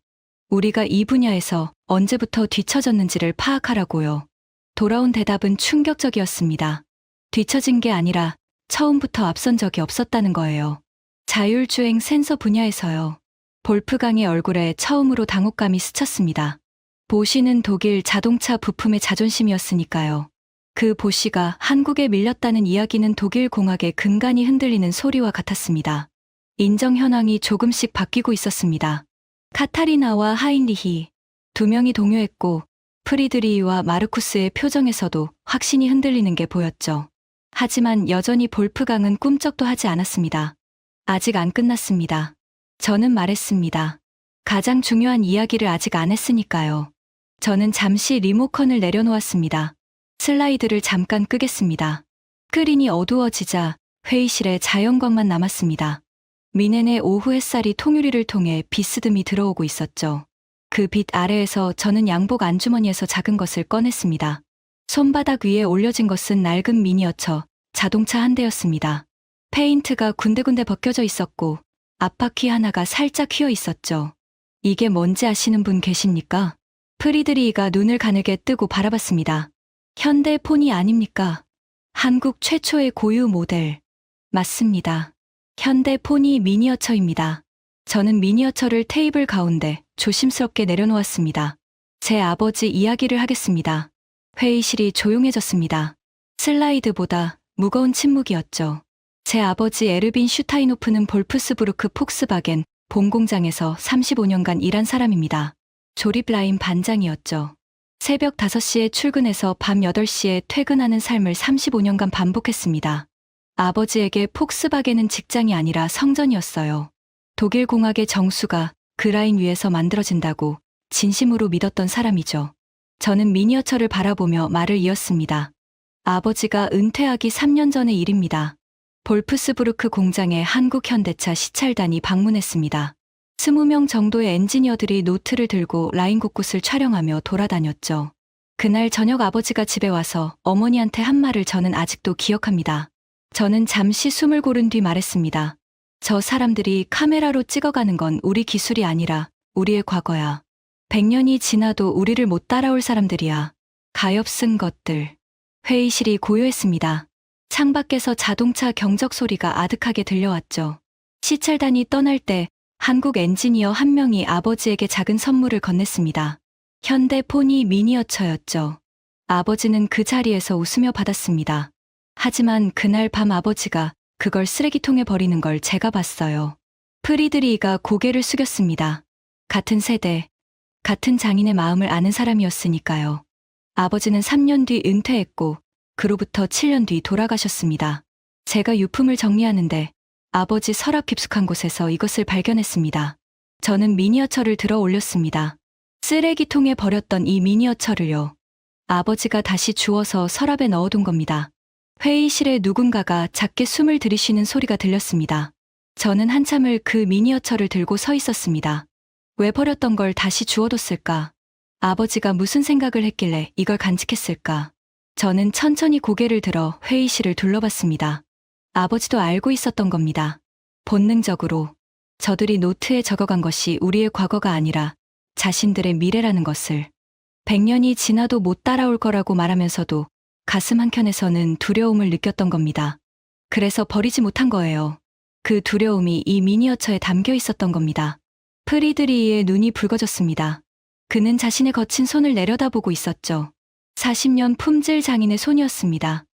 우리가 이 분야에서 언제부터 뒤처졌는지를 파악하라고요. 돌아온 대답은 충격적이었습니다. 뒤처진 게 아니라 처음부터 앞선 적이 없었다는 거예요. 자율주행 센서 분야에서요. 볼프강의 얼굴에 처음으로 당혹감이 스쳤습니다. 보시는 독일 자동차 부품의 자존심이었으니까요. 그 보시가 한국에 밀렸다는 이야기는 독일 공학의 근간이 흔들리는 소리와 같았습니다. 인정 현황이 조금씩 바뀌고 있었습니다. 카타리나와 하인리히, 두 명이 동요했고 프리드리히와 마르쿠스의 표정에서도 확신이 흔들리는 게 보였죠. 하지만 여전히 볼프강은 꿈쩍도 하지 않았습니다. 아직 안 끝났습니다. 저는 말했습니다. 가장 중요한 이야기를 아직 안 했으니까요. 저는 잠시 리모컨을 내려놓았습니다. 슬라이드를 잠깐 끄겠습니다. 스크린이 어두워지자 회의실에 자연광만 남았습니다. 미넨의 오후 햇살이 통유리를 통해 비스듬히 들어오고 있었죠. 그 빛 아래에서 저는 양복 안주머니에서 작은 것을 꺼냈습니다. 손바닥 위에 올려진 것은 낡은 미니어처 자동차 한 대였습니다. 페인트가 군데군데 벗겨져 있었고 앞바퀴 하나가 살짝 휘어 있었죠. 이게 뭔지 아시는 분 계십니까? 프리드리히가 눈을 가늘게 뜨고 바라봤습니다. 현대폰이 아닙니까? 한국 최초의 고유 모델. 맞습니다. 현대폰이 미니어처입니다. 저는 미니어처를 테이블 가운데 조심스럽게 내려놓았습니다. 제 아버지 이야기를 하겠습니다. 회의실이 조용해졌습니다. 슬라이드보다 무거운 침묵이었죠. 제 아버지 에르빈 슈타이노프는 볼프스부르크 폭스바겐 본공장에서 35년간 일한 사람입니다. 조립 라인 반장이었죠. 새벽 5시에 출근해서 밤 8시에 퇴근하는 삶을 35년간 반복했습니다. 아버지에게 폭스바겐은 직장이 아니라 성전이었어요. 독일 공학의 정수가 그 라인 위에서 만들어진다고 진심으로 믿었던 사람이죠. 저는 미니어처를 바라보며 말을 이었습니다. 아버지가 은퇴하기 3년 전의 일입니다. 볼프스부르크 공장에 한국 현대차 시찰단이 방문했습니다. 20명 정도의 엔지니어들이 노트를 들고 라인 곳곳을 촬영하며 돌아다녔죠. 그날 저녁 아버지가 집에 와서 어머니한테 한 말을 저는 아직도 기억합니다. 저는 잠시 숨을 고른 뒤 말했습니다. 저 사람들이 카메라로 찍어가는 건 우리 기술이 아니라 우리의 과거야. 100년이 지나도 우리를 못 따라올 사람들이야. 가엾은 것들. 회의실이 고요했습니다. 창밖에서 자동차 경적 소리가 아득하게 들려왔죠. 시찰단이 떠날 때 한국 엔지니어 한 명이 아버지에게 작은 선물을 건넸습니다. 현대포니 미니어처였죠. 아버지는 그 자리에서 웃으며 받았습니다. 하지만 그날 밤 아버지가 그걸 쓰레기통에 버리는 걸 제가 봤어요. 프리드리히가 고개를 숙였습니다. 같은 세대, 같은 장인의 마음을 아는 사람이었으니까요. 아버지는 3년 뒤 은퇴했고 그로부터 7년 뒤 돌아가셨습니다. 제가 유품을 정리하는데 아버지 서랍 깊숙한 곳에서 이것을 발견했습니다. 저는 미니어처를 들어 올렸습니다. 쓰레기통에 버렸던 이 미니어처를요. 아버지가 다시 주워서 서랍에 넣어둔 겁니다. 회의실에 누군가가 작게 숨을 들이쉬는 소리가 들렸습니다. 저는 한참을 그 미니어처를 들고 서 있었습니다. 왜 버렸던 걸 다시 주워뒀을까? 아버지가 무슨 생각을 했길래 이걸 간직했을까? 저는 천천히 고개를 들어 회의실을 둘러봤습니다. 아버지도 알고 있었던 겁니다. 본능적으로 저들이 노트에 적어간 것이 우리의 과거가 아니라 자신들의 미래라는 것을 100년이 지나도 못 따라올 거라고 말하면서도 가슴 한켠에서는 두려움을 느꼈던 겁니다. 그래서 버리지 못한 거예요. 그 두려움이 이 미니어처에 담겨 있었던 겁니다. 프리드리히의 눈이 붉어졌습니다. 그는 자신의 거친 손을 내려다보고 있었죠. 40년 품질 장인의 손이었습니다.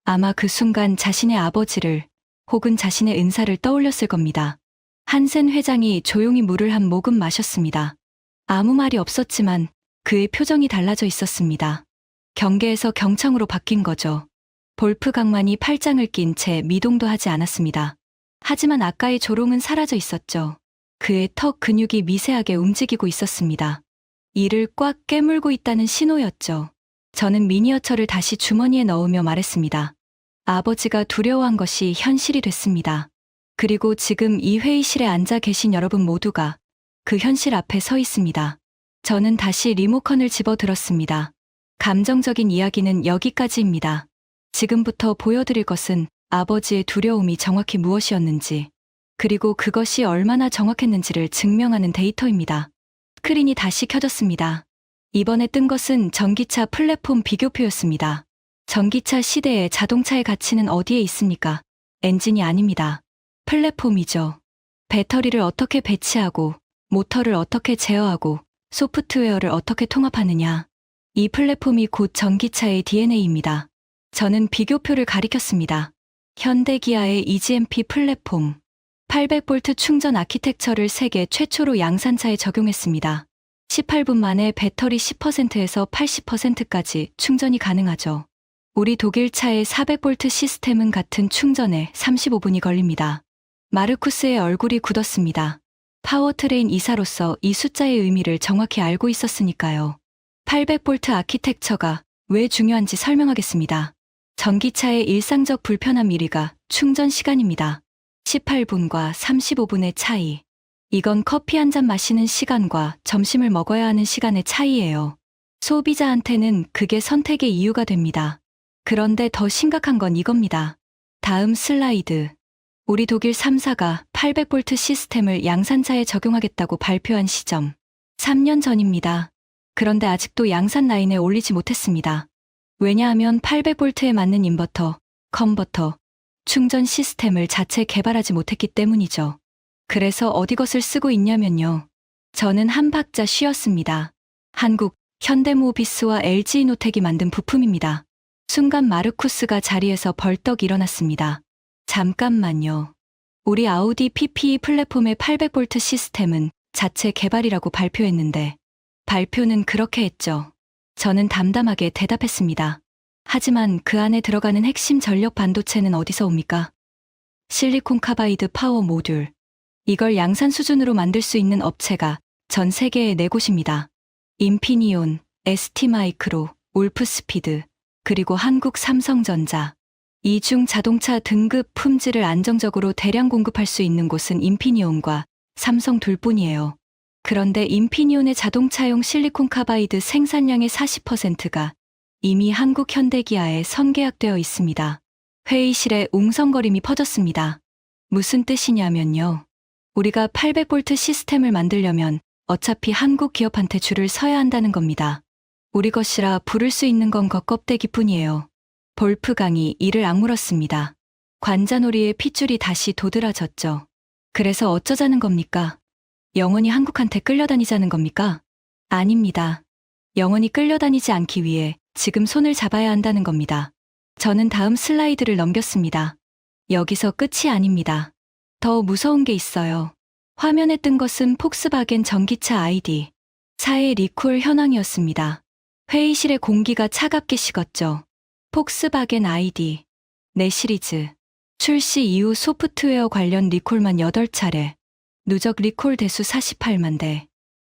아마 그 순간 자신의 아버지를 혹은 자신의 은사를 떠올렸을 겁니다. 한센 회장이 조용히 물을 한 모금 마셨습니다. 아무 말이 없었지만 그의 표정이 달라져 있었습니다. 경계에서 경청으로 바뀐 거죠. 볼프강만이 팔짱을 낀 채 미동도 하지 않았습니다. 하지만 아까의 조롱은 사라져 있었죠. 그의 턱 근육이 미세하게 움직이고 있었습니다. 이를 꽉 깨물고 있다는 신호였죠. 저는 미니어처를 다시 주머니에 넣으며 말했습니다. 아버지가 두려워한 것이 현실이 됐습니다. 그리고 지금 이 회의실에 앉아 계신 여러분 모두가 그 현실 앞에 서 있습니다. 저는 다시 리모컨을 집어들었습니다. 감정적인 이야기는 여기까지입니다. 지금부터 보여드릴 것은 아버지의 두려움이 정확히 무엇이었는지, 그리고 그것이 얼마나 정확했는지를 증명하는 데이터입니다. 스크린이 다시 켜졌습니다. 이번에 뜬 것은 전기차 플랫폼 비교표였습니다. 전기차 시대에 자동차의 가치는 어디에 있습니까? 엔진이 아닙니다. 플랫폼이죠. 배터리를 어떻게 배치하고, 모터를 어떻게 제어하고, 소프트웨어를 어떻게 통합하느냐. 이 플랫폼이 곧 전기차의 DNA입니다. 저는 비교표를 가리켰습니다. 현대기아의 EGMP 플랫폼. 800V 충전 아키텍처를 세계 최초로 양산차에 적용했습니다. 18분 만에 배터리 10%에서 80%까지 충전이 가능하죠. 우리 독일차의 400V 시스템은 같은 충전에 35분이 걸립니다. 마르쿠스의 얼굴이 굳었습니다. 파워트레인 이사로서 이 숫자의 의미를 정확히 알고 있었으니까요. 800V 아키텍처가 왜 중요한지 설명하겠습니다. 전기차의 일상적 불편함 1위가 충전 시간입니다. 18분과 35분의 차이. 이건 커피 한 잔 마시는 시간과 점심을 먹어야 하는 시간의 차이예요. 소비자한테는 그게 선택의 이유가 됩니다. 그런데 더 심각한 건 이겁니다. 다음 슬라이드. 우리 독일 3사가 800V 시스템을 양산차에 적용하겠다고 발표한 시점. 3년 전입니다. 그런데 아직도 양산 라인에 올리지 못했습니다. 왜냐하면 800V에 맞는 인버터, 컨버터, 충전 시스템을 자체 개발하지 못했기 때문이죠. 그래서 어디 것을 쓰고 있냐면요. 저는 한 박자 쉬었습니다. 한국, 현대모비스와 LG이노텍이 만든 부품입니다. 순간 마르쿠스가 자리에서 벌떡 일어났습니다. 잠깐만요. 우리 아우디 PPE 플랫폼의 800V 시스템은 자체 개발이라고 발표했는데, 발표는 그렇게 했죠. 저는 담담하게 대답했습니다. 하지만 그 안에 들어가는 핵심 전력 반도체는 어디서 옵니까? 실리콘 카바이드 파워 모듈. 이걸 양산 수준으로 만들 수 있는 업체가 전 세계에 4곳입니다. 인피니온, ST마이크로, 울프스피드, 그리고 한국 삼성전자. 이 중 자동차 등급 품질을 안정적으로 대량 공급할 수 있는 곳은 인피니온과 삼성 둘뿐이에요. 그런데 인피니온의 자동차용 실리콘 카바이드 생산량의 40%가 이미 한국 현대기아에 선계약되어 있습니다. 회의실에 웅성거림이 퍼졌습니다. 무슨 뜻이냐면요. 우리가 800V 시스템을 만들려면 어차피 한국 기업한테 줄을 서야 한다는 겁니다. 우리 것이라 부를 수 있는 건 겉껍데기뿐이에요. 볼프강이 이를 악물었습니다. 관자놀이의 핏줄이 다시 도드라졌죠. 그래서 어쩌자는 겁니까? 영원히 한국한테 끌려다니자는 겁니까? 아닙니다. 영원히 끌려다니지 않기 위해 지금 손을 잡아야 한다는 겁니다. 저는 다음 슬라이드를 넘겼습니다. 여기서 끝이 아닙니다. 더 무서운 게 있어요. 화면에 뜬 것은 폭스바겐 전기차 ID 4의 리콜 현황이었습니다. 회의실의 공기가 차갑게 식었죠. 폭스바겐 ID 4 시리즈 출시 이후 소프트웨어 관련 리콜만 8차례, 누적 리콜 대수 48만 대,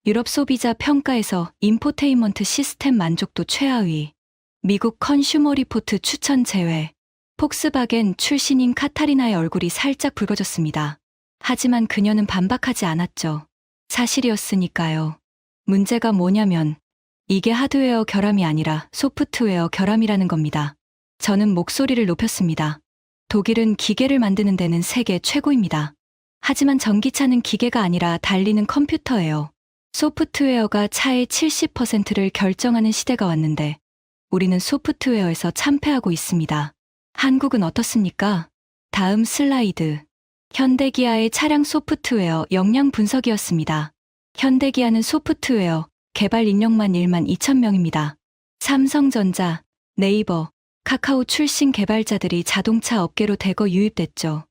유럽 소비자 평가에서 인포테인먼트 시스템 만족도 최하위, 미국 컨슈머 리포트 추천 제외, 폭스바겐 출신인 카타리나의 얼굴이 살짝 붉어졌습니다. 하지만 그녀는 반박하지 않았죠. 사실이었으니까요. 문제가 뭐냐면 이게 하드웨어 결함이 아니라 소프트웨어 결함이라는 겁니다. 저는 목소리를 높였습니다. 독일은 기계를 만드는 데는 세계 최고입니다. 하지만 전기차는 기계가 아니라 달리는 컴퓨터예요. 소프트웨어가 차의 70%를 결정하는 시대가 왔는데 우리는 소프트웨어에서 참패하고 있습니다. 한국은 어떻습니까? 다음 슬라이드. 현대기아의 차량 소프트웨어 역량 분석이었습니다. 현대기아는 소프트웨어 개발 인력만 1만 2천 명입니다. 삼성전자, 네이버, 카카오 출신 개발자들이 자동차 업계로 대거 유입됐죠.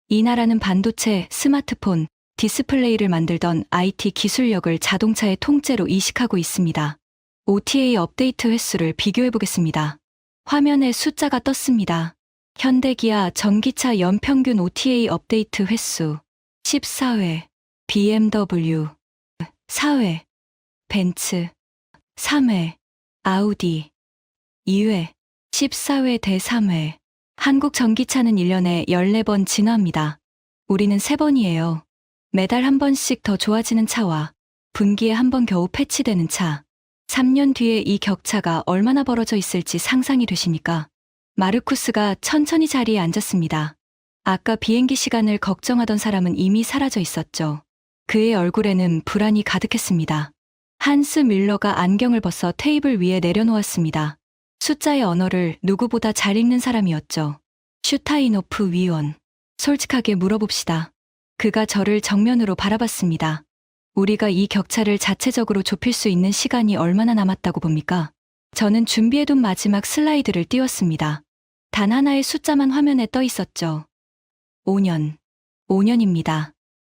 이 나라는 반도체, 스마트폰, 디스플레이를 만들던 IT 기술력을 자동차의 통째로 이식하고 있습니다. OTA 업데이트 횟수를 비교해보겠습니다. 화면에 숫자가 떴습니다. 현대기아 전기차 연평균 OTA 업데이트 횟수 14회, BMW 4회, 벤츠 3회, 아우디 2회, 14회 대 3회. 한국 전기차는 1년에 14번 진화합니다. 우리는 3번이에요. 매달 한 번씩 더 좋아지는 차와 분기에 한 번 겨우 패치되는 차. 3년 뒤에 이 격차가 얼마나 벌어져 있을지 상상이 되십니까? 마르쿠스가 천천히 자리에 앉았습니다. 아까 비행기 시간을 걱정하던 사람은 이미 사라져 있었죠. 그의 얼굴에는 불안이 가득했습니다. 한스 밀러가 안경을 벗어 테이블 위에 내려놓았습니다. 숫자의 언어를 누구보다 잘 읽는 사람이었죠. 슈타이노프 위원. 솔직하게 물어봅시다. 그가 저를 정면으로 바라봤습니다. 우리가 이 격차를 자체적으로 좁힐 수 있는 시간이 얼마나 남았다고 봅니까? 저는 준비해둔 마지막 슬라이드를 띄웠습니다. 단 하나의 숫자만 화면에 떠 있었죠. 5년. 5년입니다.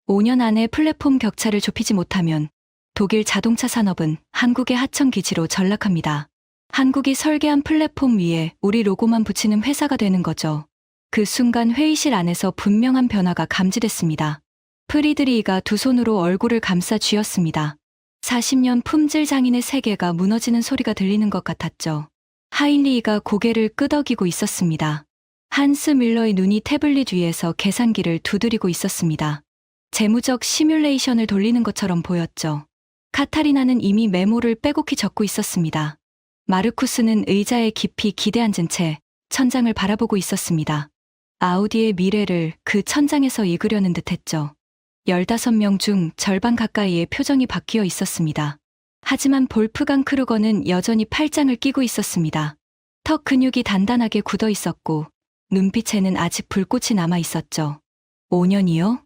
5년 안에 플랫폼 격차를 좁히지 못하면 독일 자동차 산업은 한국의 하청기지로 전락합니다. 한국이 설계한 플랫폼 위에 우리 로고만 붙이는 회사가 되는 거죠. 그 순간 회의실 안에서 분명한 변화가 감지됐습니다. 프리드리히가 두 손으로 얼굴을 감싸 쥐었습니다. 40년 품질 장인의 세계가 무너지는 소리가 들리는 것 같았죠. 하인리히가 고개를 끄덕이고 있었습니다. 한스 밀러의 눈이 태블릿 위에서 계산기를 두드리고 있었습니다. 재무적 시뮬레이션을 돌리는 것처럼 보였죠. 카타리나는 이미 메모를 빼곡히 적고 있었습니다. 마르쿠스는 의자에 깊이 기대앉은 채 천장을 바라보고 있었습니다. 아우디의 미래를 그 천장에서 읽으려는 듯했죠. 15명 중 절반 가까이의 표정이 바뀌어 있었습니다. 하지만 볼프강 크루거는 여전히 팔짱을 끼고 있었습니다. 턱 근육이 단단하게 굳어 있었고 눈빛에는 아직 불꽃이 남아 있었죠. 5년이요?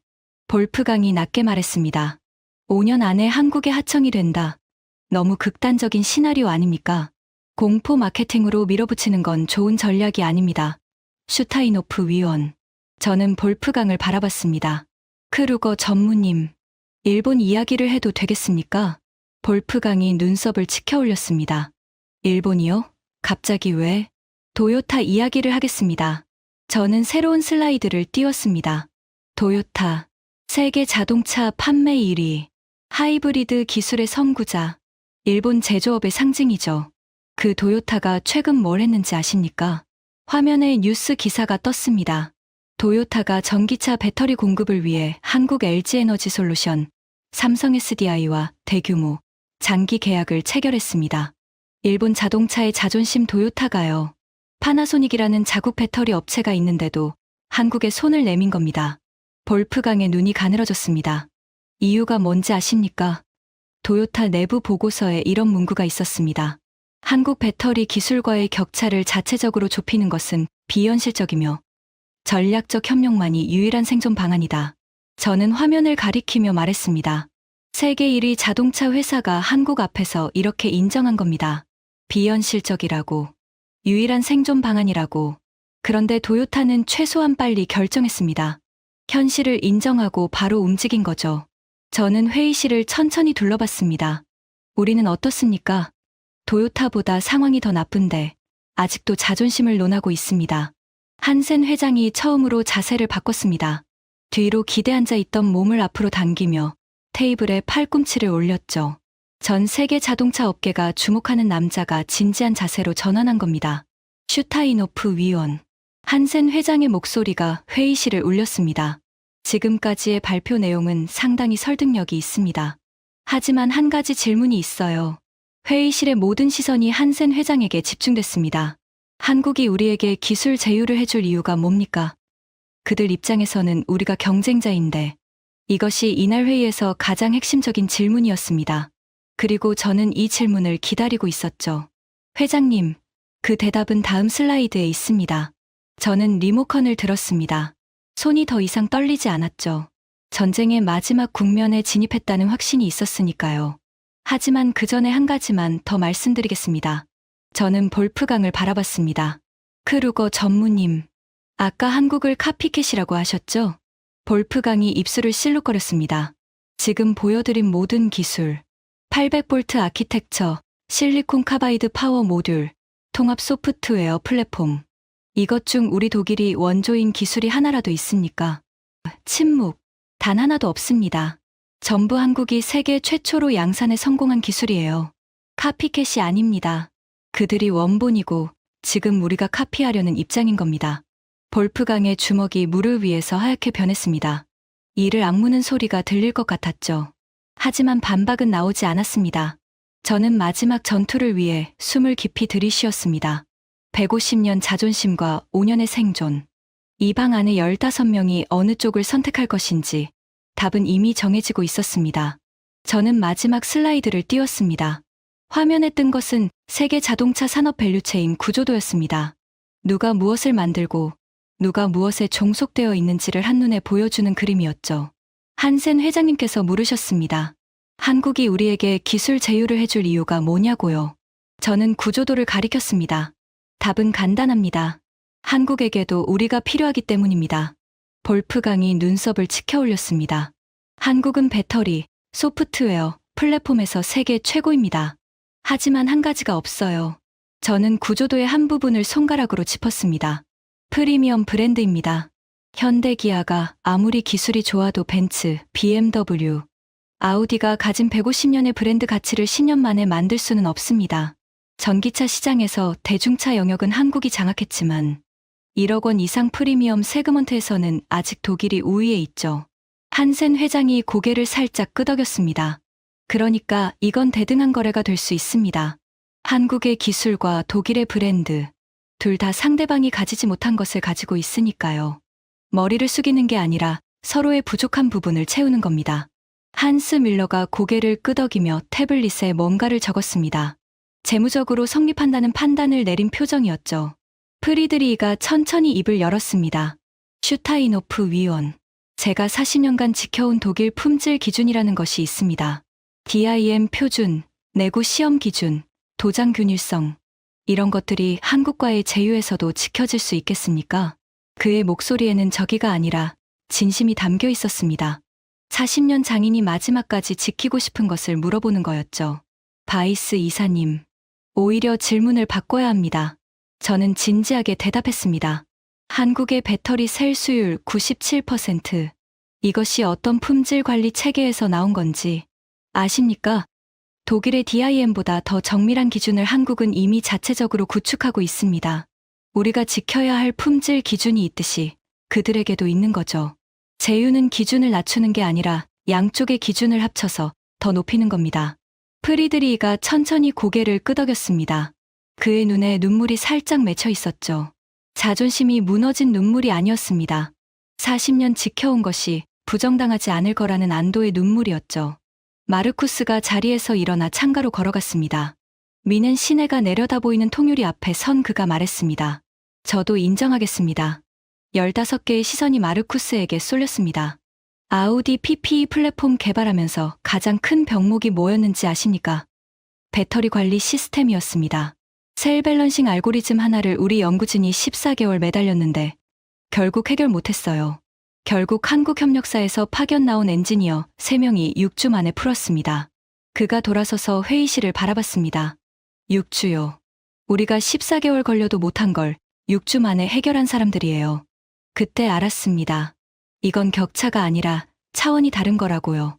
볼프강이 낮게 말했습니다. 5년 안에 한국의 하청이 된다. 너무 극단적인 시나리오 아닙니까? 공포 마케팅으로 밀어붙이는 건 좋은 전략이 아닙니다. 슈타이노프 위원. 저는 볼프강을 바라봤습니다. 크루거 전무님, 일본 이야기를 해도 되겠습니까? 볼프강이 눈썹을 치켜 올렸습니다. 일본이요? 갑자기 왜? 도요타 이야기를 하겠습니다. 저는 새로운 슬라이드를 띄웠습니다. 도요타, 세계 자동차 판매 1위, 하이브리드 기술의 선구자, 일본 제조업의 상징이죠. 그 도요타가 최근 뭘 했는지 아십니까? 화면에 뉴스 기사가 떴습니다. 도요타가 전기차 배터리 공급을 위해 한국 LG에너지솔루션, 삼성 SDI와 대규모 장기 계약을 체결했습니다. 일본 자동차의 자존심 도요타가요. 파나소닉이라는 자국 배터리 업체가 있는데도 한국에 손을 내민 겁니다. 볼프강의 눈이 가늘어졌습니다. 이유가 뭔지 아십니까? 도요타 내부 보고서에 이런 문구가 있었습니다. 한국 배터리 기술과의 격차를 자체적으로 좁히는 것은 비현실적이며 전략적 협력만이 유일한 생존 방안이다. 저는 화면을 가리키며 말했습니다. 세계 1위 자동차 회사가 한국 앞에서 이렇게 인정한 겁니다. 비현실적이라고. 유일한 생존 방안이라고. 그런데 도요타는 최소한 빨리 결정했습니다. 현실을 인정하고 바로 움직인 거죠. 저는 회의실을 천천히 둘러봤습니다. 우리는 어떻습니까? 도요타보다 상황이 더 나쁜데 아직도 자존심을 논하고 있습니다. 한센 회장이 처음으로 자세를 바꿨습니다. 뒤로 기대앉아 있던 몸을 앞으로 당기며 테이블에 팔꿈치를 올렸죠. 전 세계 자동차 업계가 주목하는 남자가 진지한 자세로 전환한 겁니다. 슈타이노프 위원. 한센 회장의 목소리가 회의실을 울렸습니다. 지금까지의 발표 내용은 상당히 설득력이 있습니다. 하지만 한 가지 질문이 있어요. 회의실의 모든 시선이 한센 회장에게 집중됐습니다. 한국이 우리에게 기술 제휴를 해줄 이유가 뭡니까? 그들 입장에서는 우리가 경쟁자인데 이것이 이날 회의에서 가장 핵심적인 질문이었습니다. 그리고 저는 이 질문을 기다리고 있었죠. 회장님, 그 대답은 다음 슬라이드에 있습니다. 저는 리모컨을 들었습니다. 손이 더 이상 떨리지 않았죠. 전쟁의 마지막 국면에 진입했다는 확신이 있었으니까요. 하지만 그 전에 한 가지만 더 말씀드리겠습니다. 저는 볼프강을 바라봤습니다. 크루거 전무님, 아까 한국을 카피캣이라고 하셨죠? 볼프강이 입술을 실룩거렸습니다. 지금 보여드린 모든 기술, 800V 아키텍처, 실리콘 카바이드 파워 모듈, 통합 소프트웨어 플랫폼. 이것 중 우리 독일이 원조인 기술이 하나라도 있습니까? 침묵. 단 하나도 없습니다. 전부 한국이 세계 최초로 양산에 성공한 기술이에요. 카피캣이 아닙니다. 그들이 원본이고 지금 우리가 카피하려는 입장인 겁니다. 볼프강의 주먹이 물을 위에서 하얗게 변했습니다. 이를 악무는 소리가 들릴 것 같았죠. 하지만 반박은 나오지 않았습니다. 저는 마지막 전투를 위해 숨을 깊이 들이쉬었습니다. 150년 자존심과 5년의 생존. 이 방 안에 15명이 어느 쪽을 선택할 것인지 답은 이미 정해지고 있었습니다. 저는 마지막 슬라이드를 띄웠습니다. 화면에 뜬 것은 세계 자동차 산업 밸류체인 구조도였습니다. 누가 무엇을 만들고 누가 무엇에 종속되어 있는지를 한눈에 보여주는 그림이었죠. 한센 회장님께서 물으셨습니다. 한국이 우리에게 기술 제휴를 해줄 이유가 뭐냐고요. 저는 구조도를 가리켰습니다. 답은 간단합니다. 한국에게도 우리가 필요하기 때문입니다. 볼프강이 눈썹을 치켜 올렸습니다. 한국은 배터리, 소프트웨어, 플랫폼에서 세계 최고입니다. 하지만 한 가지가 없어요. 저는 구조도의 한 부분을 손가락으로 짚었습니다. 프리미엄 브랜드입니다. 현대 기아가 아무리 기술이 좋아도 벤츠, BMW, 아우디가 가진 150년의 브랜드 가치를 10년 만에 만들 수는 없습니다. 전기차 시장에서 대중차 영역은 한국이 장악했지만 1억 원 이상 프리미엄 세그먼트에서는 아직 독일이 우위에 있죠. 한센 회장이 고개를 살짝 끄덕였습니다. 그러니까 이건 대등한 거래가 될 수 있습니다. 한국의 기술과 독일의 브랜드, 둘 다 상대방이 가지지 못한 것을 가지고 있으니까요. 머리를 숙이는 게 아니라 서로의 부족한 부분을 채우는 겁니다. 한스 밀러가 고개를 끄덕이며 태블릿에 뭔가를 적었습니다. 재무적으로 성립한다는 판단을 내린 표정이었죠. 프리드리히가 천천히 입을 열었습니다. 슈타이노프 위원. 제가 40년간 지켜온 독일 품질 기준이라는 것이 있습니다. DIM 표준, 내구 시험 기준, 도장 균일성. 이런 것들이 한국과의 제휴에서도 지켜질 수 있겠습니까? 그의 목소리에는 저기가 아니라 진심이 담겨 있었습니다. 40년 장인이 마지막까지 지키고 싶은 것을 물어보는 거였죠. 바이스 이사님. 오히려 질문을 바꿔야 합니다. 저는 진지하게 대답했습니다. 한국의 배터리 셀 수율 97%. 이것이 어떤 품질 관리 체계에서 나온 건지 아십니까? 독일의 DIM보다 더 정밀한 기준을 한국은 이미 자체적으로 구축하고 있습니다. 우리가 지켜야 할 품질 기준이 있듯이 그들에게도 있는 거죠. 제휴는 기준을 낮추는 게 아니라 양쪽의 기준을 합쳐서 더 높이는 겁니다. 프리드리히가 천천히 고개를 끄덕였습니다. 그의 눈에 눈물이 살짝 맺혀 있었죠. 자존심이 무너진 눈물이 아니었습니다. 40년 지켜온 것이 부정당하지 않을 거라는 안도의 눈물이었죠. 마르쿠스가 자리에서 일어나 창가로 걸어갔습니다. 미는 시내가 내려다 보이는 통유리 앞에 선 그가 말했습니다. 저도 인정하겠습니다. 15개의 시선이 마르쿠스에게 쏠렸습니다. 아우디 PPE 플랫폼 개발하면서 가장 큰 병목이 뭐였는지 아십니까? 배터리 관리 시스템이었습니다. 셀 밸런싱 알고리즘 하나를 우리 연구진이 14개월 매달렸는데 결국 해결 못했어요. 결국 한국협력사에서 파견 나온 엔지니어 3명이 6주 만에 풀었습니다. 그가 돌아서서 회의실을 바라봤습니다. 6주요. 우리가 14개월 걸려도 못한 걸 6주 만에 해결한 사람들이에요. 그때 알았습니다. 이건 격차가 아니라 차원이 다른 거라고요.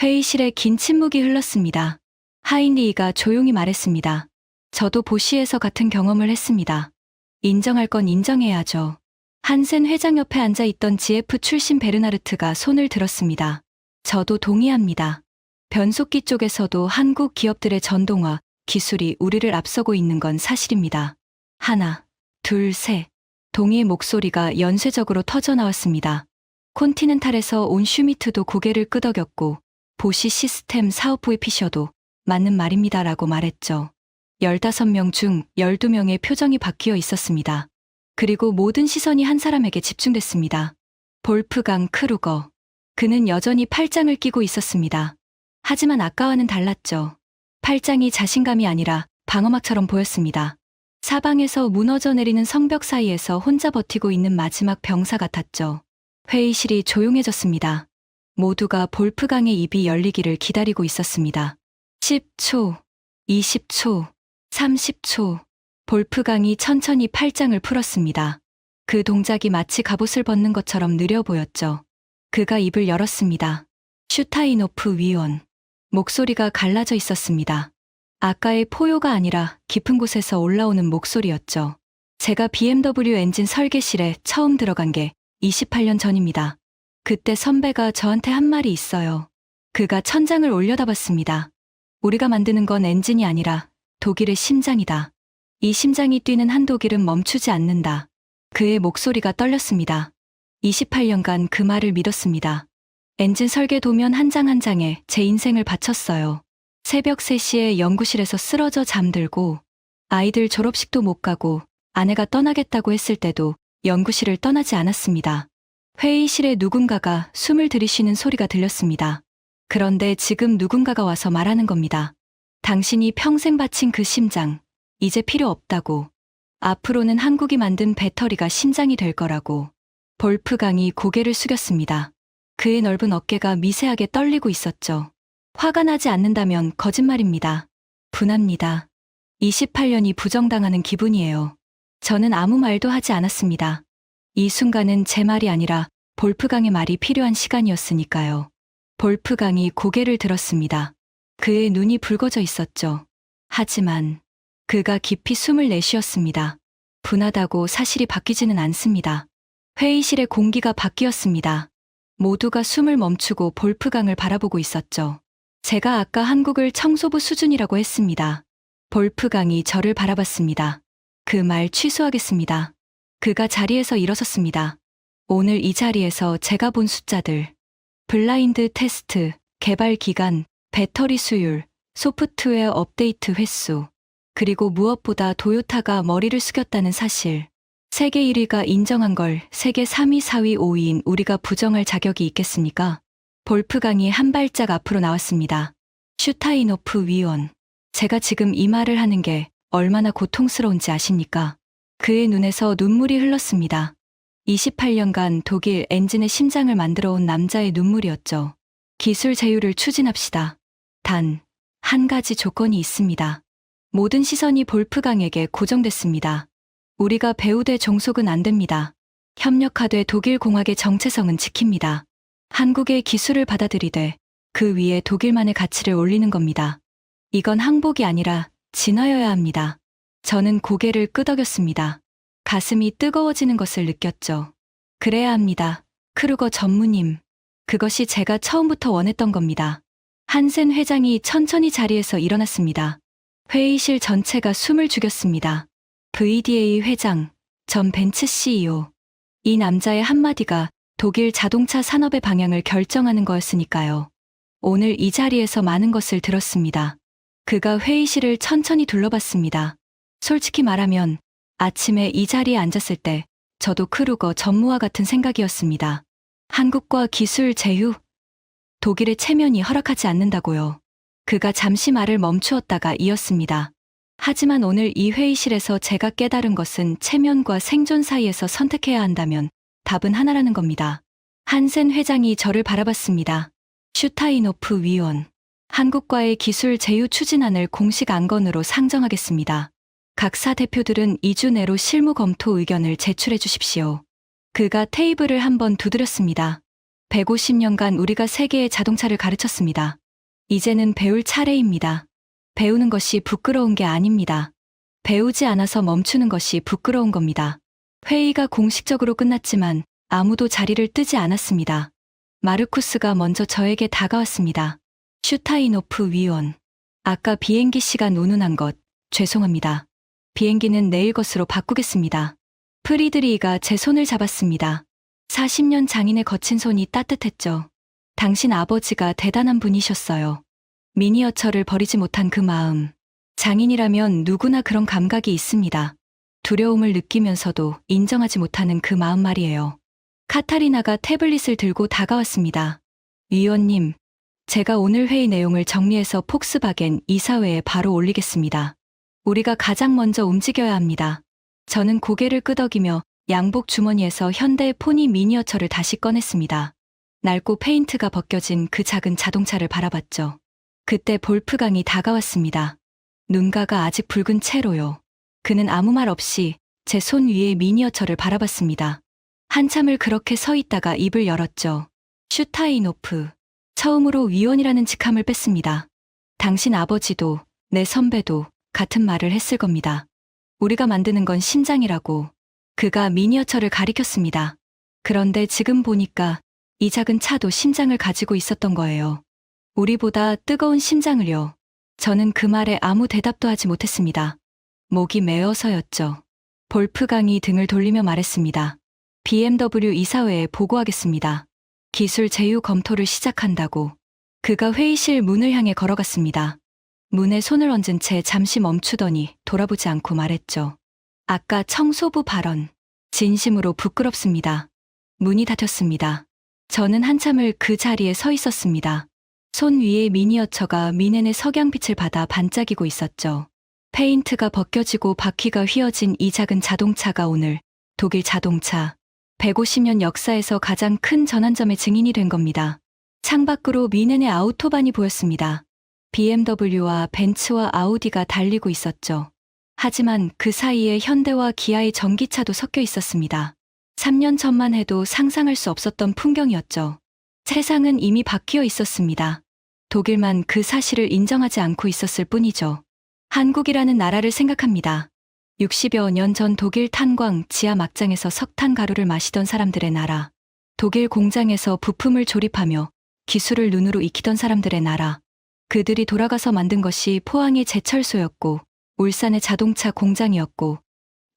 회의실에 긴 침묵이 흘렀습니다. 하인리히가 조용히 말했습니다. 저도 보시에서 같은 경험을 했습니다. 인정할 건 인정해야죠. 한센 회장 옆에 앉아 있던 GF 출신 베르나르트가 손을 들었습니다. 저도 동의합니다. 변속기 쪽에서도 한국 기업들의 전동화 기술이 우리를 앞서고 있는 건 사실입니다. 하나, 둘, 셋. 동의의 목소리가 연쇄적으로 터져 나왔습니다. 콘티넨탈에서 온 슈미트도 고개를 끄덕였고 보시 시스템 사업부의 피셔도 맞는 말입니다라고 말했죠. 15명 중 12명의 표정이 바뀌어 있었습니다. 그리고 모든 시선이 한 사람에게 집중됐습니다. 볼프강 크루거. 그는 여전히 팔짱을 끼고 있었습니다. 하지만 아까와는 달랐죠. 팔짱이 자신감이 아니라 방어막처럼 보였습니다. 사방에서 무너져 내리는 성벽 사이에서 혼자 버티고 있는 마지막 병사 같았죠. 회의실이 조용해졌습니다. 모두가 볼프강의 입이 열리기를 기다리고 있었습니다. 10초, 20초, 30초. 볼프강이 천천히 팔짱을 풀었습니다. 그 동작이 마치 갑옷을 벗는 것처럼 느려 보였죠. 그가 입을 열었습니다. 슈타이노프 위원. 목소리가 갈라져 있었습니다. 아까의 포효가 아니라 깊은 곳에서 올라오는 목소리였죠. 제가 BMW 엔진 설계실에 처음 들어간 게 28년 전입니다. 그때 선배가 저한테 한 말이 있어요. 그가 천장을 올려다봤습니다. 우리가 만드는 건 엔진이 아니라 독일의 심장이다. 이 심장이 뛰는 한 독일은 멈추지 않는다. 그의 목소리가 떨렸습니다. 28년간 그 말을 믿었습니다. 엔진 설계 도면 한 장 한 장에 제 인생을 바쳤어요. 새벽 3시에 연구실에서 쓰러져 잠들고 아이들 졸업식도 못 가고 아내가 떠나겠다고 했을 때도 연구실을 떠나지 않았습니다. 회의실에 누군가가 숨을 들이쉬는 소리가 들렸습니다. 그런데 지금 누군가가 와서 말하는 겁니다. 당신이 평생 바친 그 심장, 이제 필요 없다고. 앞으로는 한국이 만든 배터리가 심장이 될 거라고. 볼프강이 고개를 숙였습니다. 그의 넓은 어깨가 미세하게 떨리고 있었죠. 화가 나지 않는다면 거짓말입니다. 분합니다. 28년이 부정당하는 기분이에요. 저는 아무 말도 하지 않았습니다. 이 순간은 제 말이 아니라 볼프강의 말이 필요한 시간이었으니까요. 볼프강이 고개를 들었습니다. 그의 눈이 붉어져 있었죠. 하지만 그가 깊이 숨을 내쉬었습니다. 분하다고 사실이 바뀌지는 않습니다. 회의실의 공기가 바뀌었습니다. 모두가 숨을 멈추고 볼프강을 바라보고 있었죠. 제가 아까 한국을 청소부 수준이라고 했습니다. 볼프강이 저를 바라봤습니다. 그 말 취소하겠습니다. 그가 자리에서 일어섰습니다. 오늘 이 자리에서 제가 본 숫자들, 블라인드 테스트, 개발 기간, 배터리 수율, 소프트웨어 업데이트 횟수, 그리고 무엇보다 도요타가 머리를 숙였다는 사실. 세계 1위가 인정한 걸 세계 3위, 4위, 5위인 우리가 부정할 자격이 있겠습니까? 볼프강이 한 발짝 앞으로 나왔습니다. 슈타이노프 위원. 제가 지금 이 말을 하는 게 얼마나 고통스러운지 아십니까? 그의 눈에서 눈물이 흘렀습니다. 28년간 독일 엔진의 심장을 만들어 온 남자의 눈물이었죠. 기술 제휴를 추진합시다. 단, 한 가지 조건이 있습니다. 모든 시선이 볼프강에게 고정됐습니다. 우리가 배후돼 종속은 안 됩니다. 협력하되 독일 공학의 정체성은 지킵니다. 한국의 기술을 받아들이되 그 위에 독일만의 가치를 올리는 겁니다. 이건 항복이 아니라 진화여야 합니다. 저는 고개를 끄덕였습니다. 가슴이 뜨거워지는 것을 느꼈죠. 그래야 합니다. 크루거 전무님. 그것이 제가 처음부터 원했던 겁니다. 한센 회장이 천천히 자리에서 일어났습니다. 회의실 전체가 숨을 죽였습니다. VDA 회장, 전 벤츠 CEO. 이 남자의 한마디가 독일 자동차 산업의 방향을 결정하는 거였으니까요. 오늘 이 자리에서 많은 것을 들었습니다. 그가 회의실을 천천히 둘러봤습니다. 솔직히 말하면 아침에 이 자리에 앉았을 때 저도 크루거 전무와 같은 생각이었습니다. 한국과 기술 제휴? 독일의 체면이 허락하지 않는다고요. 그가 잠시 말을 멈추었다가 이었습니다. 하지만 오늘 이 회의실에서 제가 깨달은 것은 체면과 생존 사이에서 선택해야 한다면 답은 하나라는 겁니다. 한센 회장이 저를 바라봤습니다. 슈타인호프 위원. 한국과의 기술 제휴 추진안을 공식 안건으로 상정하겠습니다. 각사 대표들은 2주 내로 실무 검토 의견을 제출해 주십시오. 그가 테이블을 한번 두드렸습니다. 150년간 우리가 세계의 자동차를 가르쳤습니다. 이제는 배울 차례입니다. 배우는 것이 부끄러운 게 아닙니다. 배우지 않아서 멈추는 것이 부끄러운 겁니다. 회의가 공식적으로 끝났지만 아무도 자리를 뜨지 않았습니다. 마르쿠스가 먼저 저에게 다가왔습니다. 슈타인호프 위원. 아까 비행기 시간 운운한 것 죄송합니다. 비행기는 내일 것으로 바꾸겠습니다. 프리드리히가 제 손을 잡았습니다. 40년 장인의 거친 손이 따뜻했죠. 당신 아버지가 대단한 분이셨어요. 미니어처를 버리지 못한 그 마음. 장인이라면 누구나 그런 감각이 있습니다. 두려움을 느끼면서도 인정하지 못하는 그 마음 말이에요. 카타리나가 태블릿을 들고 다가왔습니다. 위원님, 제가 오늘 회의 내용을 정리해서 폭스바겐 이사회에 바로 올리겠습니다. 우리가 가장 먼저 움직여야 합니다. 저는 고개를 끄덕이며 양복 주머니에서 현대 포니 미니어처를 다시 꺼냈습니다. 낡고 페인트가 벗겨진 그 작은 자동차를 바라봤죠. 그때 볼프강이 다가왔습니다. 눈가가 아직 붉은 채로요. 그는 아무 말 없이 제 손 위에 미니어처를 바라봤습니다. 한참을 그렇게 서 있다가 입을 열었죠. 슈타인호프. 처음으로 위원이라는 직함을 뺐습니다. 당신 아버지도 내 선배도 같은 말을 했을 겁니다. 우리가 만드는 건 심장이라고. 그가 미니어처를 가리켰습니다. 그런데 지금 보니까 이 작은 차도 심장을 가지고 있었던 거예요. 우리보다 뜨거운 심장을요. 저는 그 말에 아무 대답도 하지 못했습니다. 목이 메어서였죠. 볼프강이 등을 돌리며 말했습니다. BMW 이사회에 보고하겠습니다. 기술 제휴 검토를 시작한다고. 그가 회의실 문을 향해 걸어갔습니다. 문에 손을 얹은 채 잠시 멈추더니 돌아보지 않고 말했죠. 아까 청소부 발언. 진심으로 부끄럽습니다. 문이 닫혔습니다. 저는 한참을 그 자리에 서 있었습니다. 손 위에 미니어처가 미넨의 석양빛을 받아 반짝이고 있었죠. 페인트가 벗겨지고 바퀴가 휘어진 이 작은 자동차가 오늘 독일 자동차 150년 역사에서 가장 큰 전환점의 증인이 된 겁니다. 창밖으로 미넨의 아우토반이 보였습니다. BMW와 벤츠와 아우디가 달리고 있었죠. 하지만 그 사이에 현대와 기아의 전기차도 섞여 있었습니다. 3년 전만 해도 상상할 수 없었던 풍경이었죠. 세상은 이미 바뀌어 있었습니다. 독일만 그 사실을 인정하지 않고 있었을 뿐이죠. 한국이라는 나라를 생각합니다. 60여 년 전 독일 탄광 지하 막장에서 석탄 가루를 마시던 사람들의 나라. 독일 공장에서 부품을 조립하며 기술을 눈으로 익히던 사람들의 나라. 그들이 돌아가서 만든 것이 포항의 제철소였고 울산의 자동차 공장이었고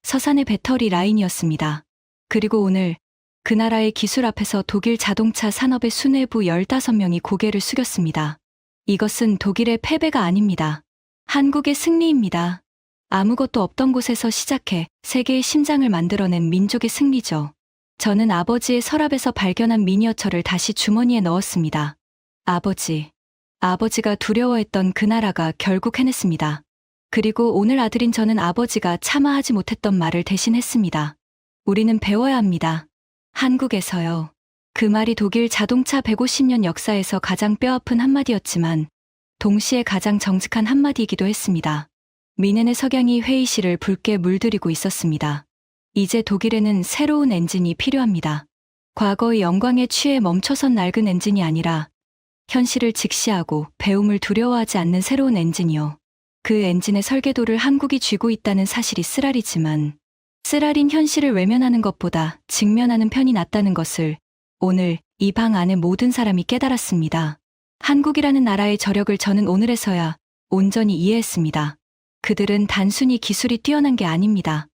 서산의 배터리 라인이었습니다. 그리고 오늘 그 나라의 기술 앞에서 독일 자동차 산업의 수뇌부 15명이 고개를 숙였습니다. 이것은 독일의 패배가 아닙니다. 한국의 승리입니다. 아무것도 없던 곳에서 시작해 세계의 심장을 만들어낸 민족의 승리죠. 저는 아버지의 서랍에서 발견한 미니어처를 다시 주머니에 넣었습니다. 아버지가 두려워했던 그 나라가 결국 해냈습니다. 그리고 오늘 아들인 저는 아버지가 차마 하지 못했던 말을 대신했습니다. 우리는 배워야 합니다. 한국에서요. 그 말이 독일 자동차 150년 역사에서 가장 뼈아픈 한마디였지만 동시에 가장 정직한 한마디이기도 했습니다. 미넨의 석양이 회의실을 붉게 물들이고 있었습니다. 이제 독일에는 새로운 엔진이 필요합니다. 과거의 영광에 취해 멈춰선 낡은 엔진이 아니라 현실을 직시하고 배움을 두려워하지 않는 새로운 엔진이요. 그 엔진의 설계도를 한국이 쥐고 있다는 사실이 쓰라리지만 쓰라린 현실을 외면하는 것보다 직면하는 편이 낫다는 것을 오늘 이 방 안의 모든 사람이 깨달았습니다. 한국이라는 나라의 저력을 저는 오늘에서야 온전히 이해했습니다. 그들은 단순히 기술이 뛰어난 게 아닙니다.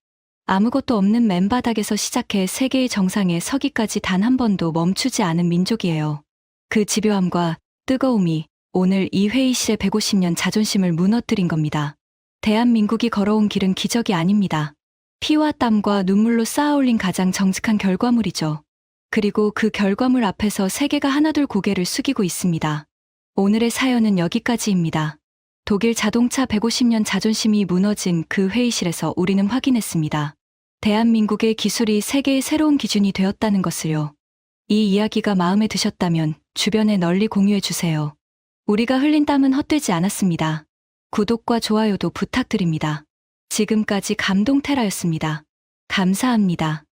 아무것도 없는 맨바닥에서 시작해 세계의 정상에 서기까지 단 한 번도 멈추지 않은 민족이에요. 그 집요함과 뜨거움이 오늘 이 회의실의 150년 자존심을 무너뜨린 겁니다. 대한민국이 걸어온 길은 기적이 아닙니다. 피와 땀과 눈물로 쌓아올린 가장 정직한 결과물이죠. 그리고 그 결과물 앞에서 세계가 하나둘 고개를 숙이고 있습니다. 오늘의 사연은 여기까지입니다. 독일 자동차 150년 자존심이 무너진 그 회의실에서 우리는 확인했습니다. 대한민국의 기술이 세계의 새로운 기준이 되었다는 것을요. 이 이야기가 마음에 드셨다면 주변에 널리 공유해 주세요. 우리가 흘린 땀은 헛되지 않았습니다. 구독과 좋아요도 부탁드립니다. 지금까지 감동테라였습니다. 감사합니다.